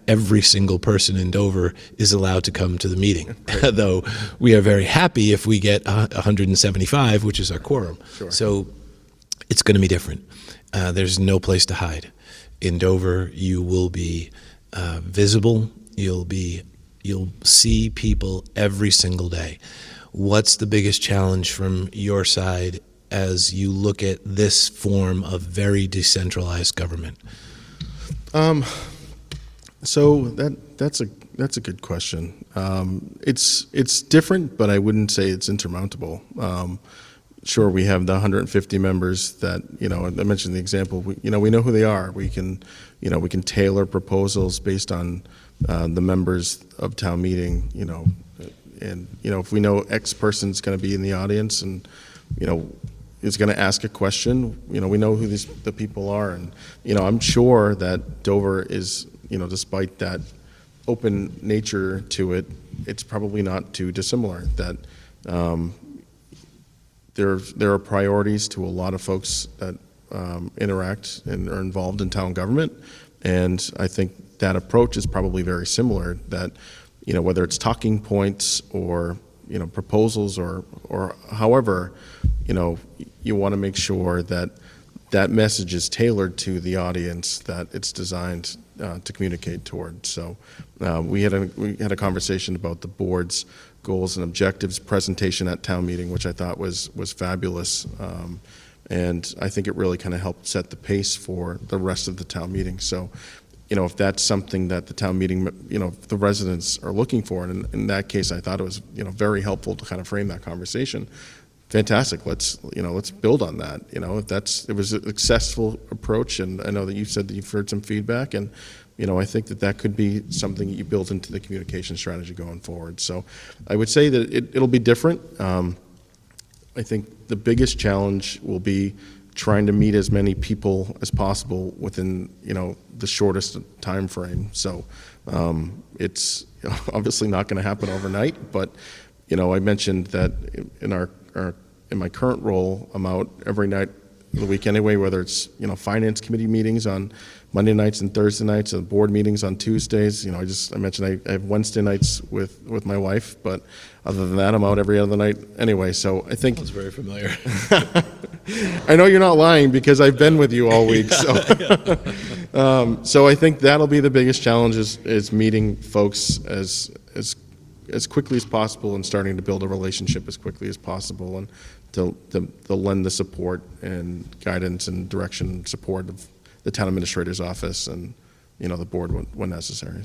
every single person in Dover is allowed to come to the meeting, though we are very happy if we get 175, which is our quorum. Sure. So it's going to be different. There's no place to hide. In Dover, you will be visible. You'll see people every single day. What's the biggest challenge from your side as you look at this form of very decentralized government? So that's a good question. It's different, but I wouldn't say it's insurmountable. Sure, we have the 150 members that, I mentioned the example, we know who they are. We can tailor proposals based on the members of town meeting, and, if we know X person's going to be in the audience and, is going to ask a question, we know who the people are. And, I'm sure that Dover is, despite that open nature to it, it's probably not too dissimilar. That there are priorities to a lot of folks that interact and are involved in town government, and I think that approach is probably very similar. That whether it's talking points or proposals or however, you want to make sure that that message is tailored to the audience that it's designed to communicate toward. So we had a conversation about the board's goals and objectives presentation at town meeting, which I thought was fabulous, and I think it really kind of helped set the pace for the rest of the town meeting. So, if that's something that the town meeting, the residents are looking for, and in that case, I thought it was very helpful to kind of frame that conversation. Fantastic. Let's build on that. If it was a successful approach, and I know that you said that you've heard some feedback, and I think that could be something that you build into the communication strategy going forward. So I would say that it'll be different. I think the biggest challenge will be trying to meet as many people as possible within the shortest time frame. So it's obviously not going to happen overnight, but I mentioned that in my current role, I'm out every night of the week anyway, whether it's finance committee meetings on Monday nights and Thursday nights, and board meetings on Tuesdays. I mentioned I have Wednesday nights with my wife, but other than that, I'm out every other night anyway. So I think That's very familiar. I know you're not lying because I've been with you all week. So, so I think that'll be the biggest challenge is meeting folks as quickly as possible and starting to build a relationship as quickly as possible, and to lend the support and guidance and direction and support of the town administrator's office and the board when necessary.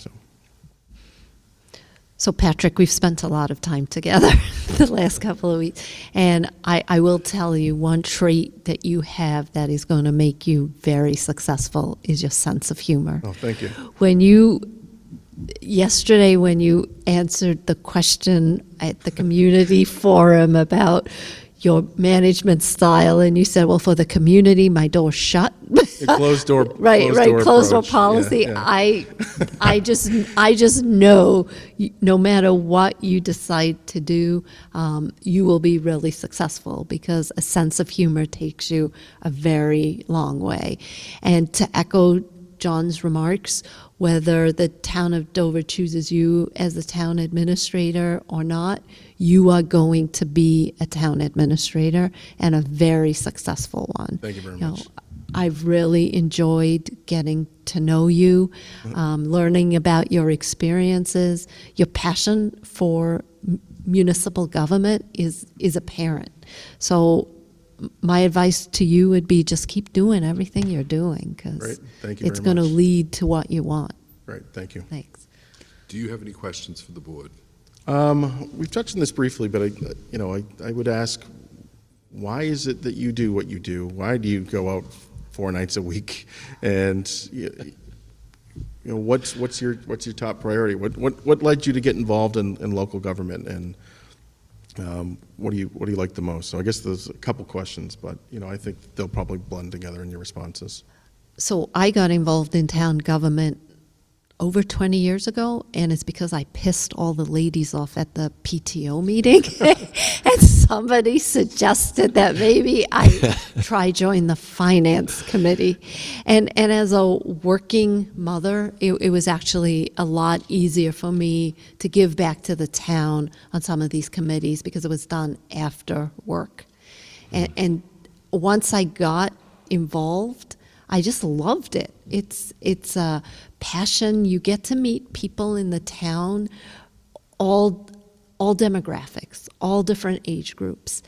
So Patrick, we've spent a lot of time together the last couple of weeks, and I will tell you one trait that you have that is going to make you very successful is your sense of humor. Oh, thank you. Yesterday, when you answered the question at the community forum about your management style, and you said, well, for the community, my door's shut. Closed door, right, closed door approach. policy. Yeah. I just know, no matter what you decide to do, you will be really successful because a sense of humor takes you a very long way. And to echo John's remarks, whether the town of Dover chooses you as the town administrator or not, you are going to be a town administrator and a very successful one. Thank you very much. I've really enjoyed getting to know you, learning about your experiences. Your passion for municipal government is apparent. So my advice to you would be just keep doing everything you're doing because it's going to lead to what you want. Right, thank you. Thanks. Do you have any questions for the board? We've touched on this briefly, but I would ask, why is it that you do what you do? Why do you go out 4 nights a week? And what's your top priority? What led you to get involved in local government? And what do you like the most? So I guess there's a couple questions, but I think they'll probably blend together in your responses. So I got involved in town government over 20 years ago, and it's because I pissed all the ladies off at the PTO meeting. And somebody suggested that maybe I try join the finance committee. And as a working mother, it was actually a lot easier for me to give back to the town on some of these committees because it was done after work. And once I got involved, I just loved it. It's a passion. You get to meet people in the town, all demographics, all different age groups,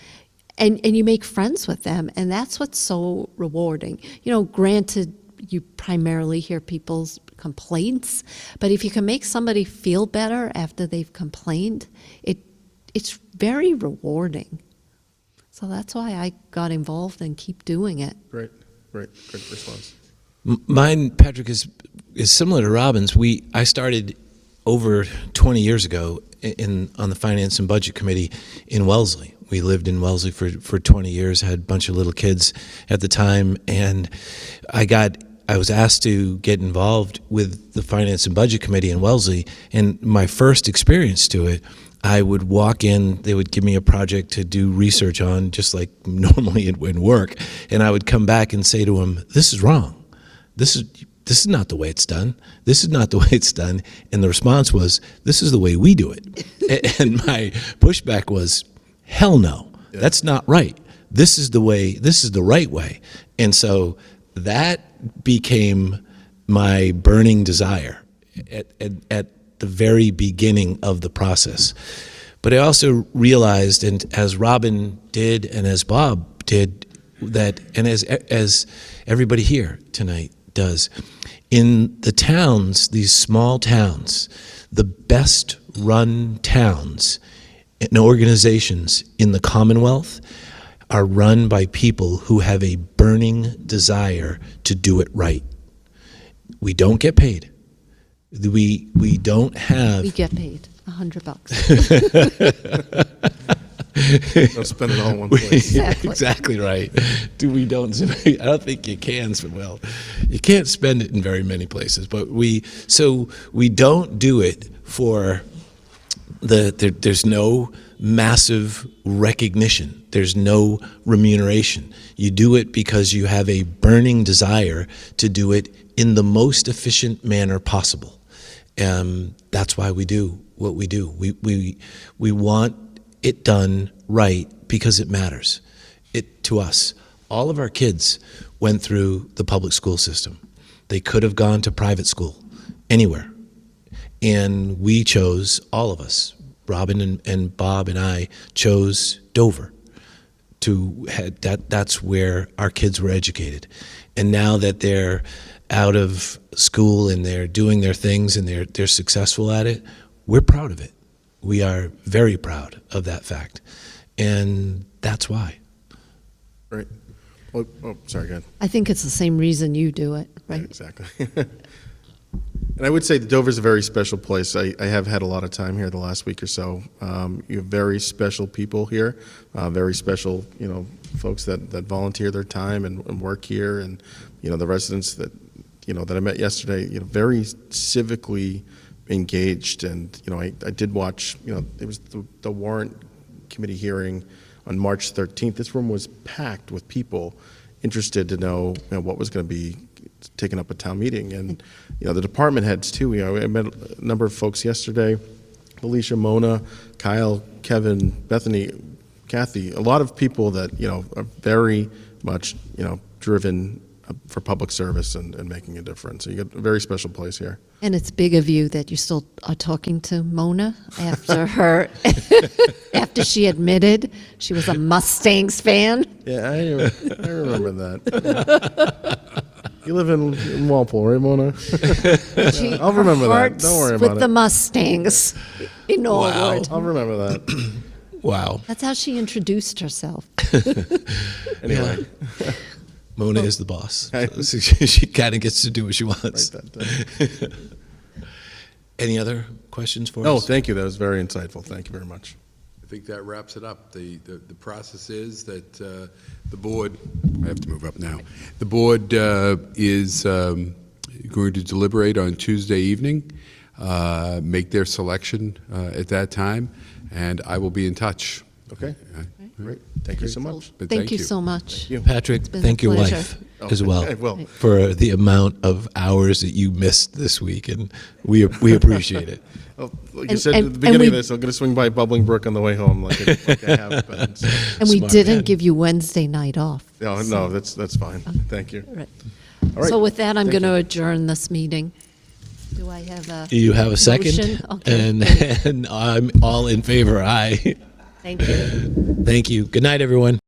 and you make friends with them, and that's what's so rewarding. Granted, you primarily hear people's complaints, but if you can make somebody feel better after they've complained, it's very rewarding. So that's why I got involved and keep doing it. Great response. Mine, Patrick, is similar to Robin's. I started over 20 years ago on the Finance and Budget Committee in Wellesley. We lived in Wellesley for 20 years, had a bunch of little kids at the time, and I was asked to get involved with the Finance and Budget Committee in Wellesley, and my first experience to it, I would walk in, they would give me a project to do research on, just like normally in work, and I would come back and say to them, this is wrong. This is not the way it's done. This is not the way it's done. And the response was, this is the way we do it. And my pushback was, hell no, that's not right. This is the right way. And so that became my burning desire at the very beginning of the process. But I also realized, and as Robin did and as Bob did, that, and as everybody here tonight does, in the towns, these small towns, the best run towns and organizations in the Commonwealth are run by people who have a burning desire to do it right. We don't get paid. We don't have. We get paid $100. Don't spend it all in one place. Exactly. right. We don't. I don't think you can. Well, you can't spend it in very many places. But we don't do it for there's no massive recognition. There's no remuneration. You do it because you have a burning desire to do it in the most efficient manner possible. That's why we do what we do. We want it done right because it matters. To us. All of our kids went through the public school system. They could have gone to private school, anywhere. And we chose, all of us, Robin and Bob and I chose Dover. That's where our kids were educated. And now that they're out of school and they're doing their things and they're successful at it, we're proud of it. We are very proud of that fact. And that's why. Right. Oh, sorry, go ahead. I think it's the same reason you do it, Yeah, right? exactly. And I would say that Dover's a very special place. I have had a lot of time here the last week or so. You have very special people here, very special, folks that volunteer their time and work here, and the residents that that I met yesterday, very civically engaged. And I did watch. It was the warrant committee hearing on March 13th. This room was packed with people interested to know, what was going to be taken up at town meeting. And, the department heads too. I met a number of folks yesterday, Alicia, Mona, Kyle, Kevin, Bethany, Kathy, a lot of people that, are very much, driven for public service and making a difference. So you got a very special place here. And it's big of you that you still are talking to Mona after after she admitted she was a Mustangs fan. Yeah, I remember that. You live in Walpole, right, Mona? I'll remember that. Don't worry about with it. the Mustangs in Norwood. I'll remember that. Wow. That's how she introduced herself. Anyway, Mona is the boss. So she kind of gets to do what she wants. write that down. Any other questions for Oh, us? thank you. That was very insightful. Thank you very much. I think that wraps it up. The process is that the board, I have to move up now. The board is going to deliberate on Tuesday evening, make their selection at that time, and I will be in touch. Okay. Great. Thank you so much. But Thank you so much. you. Patrick, been thank a your pleasure. wife Oh, as well I will. for the amount of hours that you missed this week, and we appreciate it. Oh, like you And- said and- at the beginning and of this, I'm going to swing by Bubbling Brook on the way home, like I have been. So. And we Smart didn't man. give you Wednesday night off. No, that's fine. Thank you. Right. All right. So with that, I'm Thank going to you. adjourn this meeting. Do I have a? Do you have a second? Motion? Okay. And I'm all in favor. Aye. Thank you. Thank you. Good night, everyone.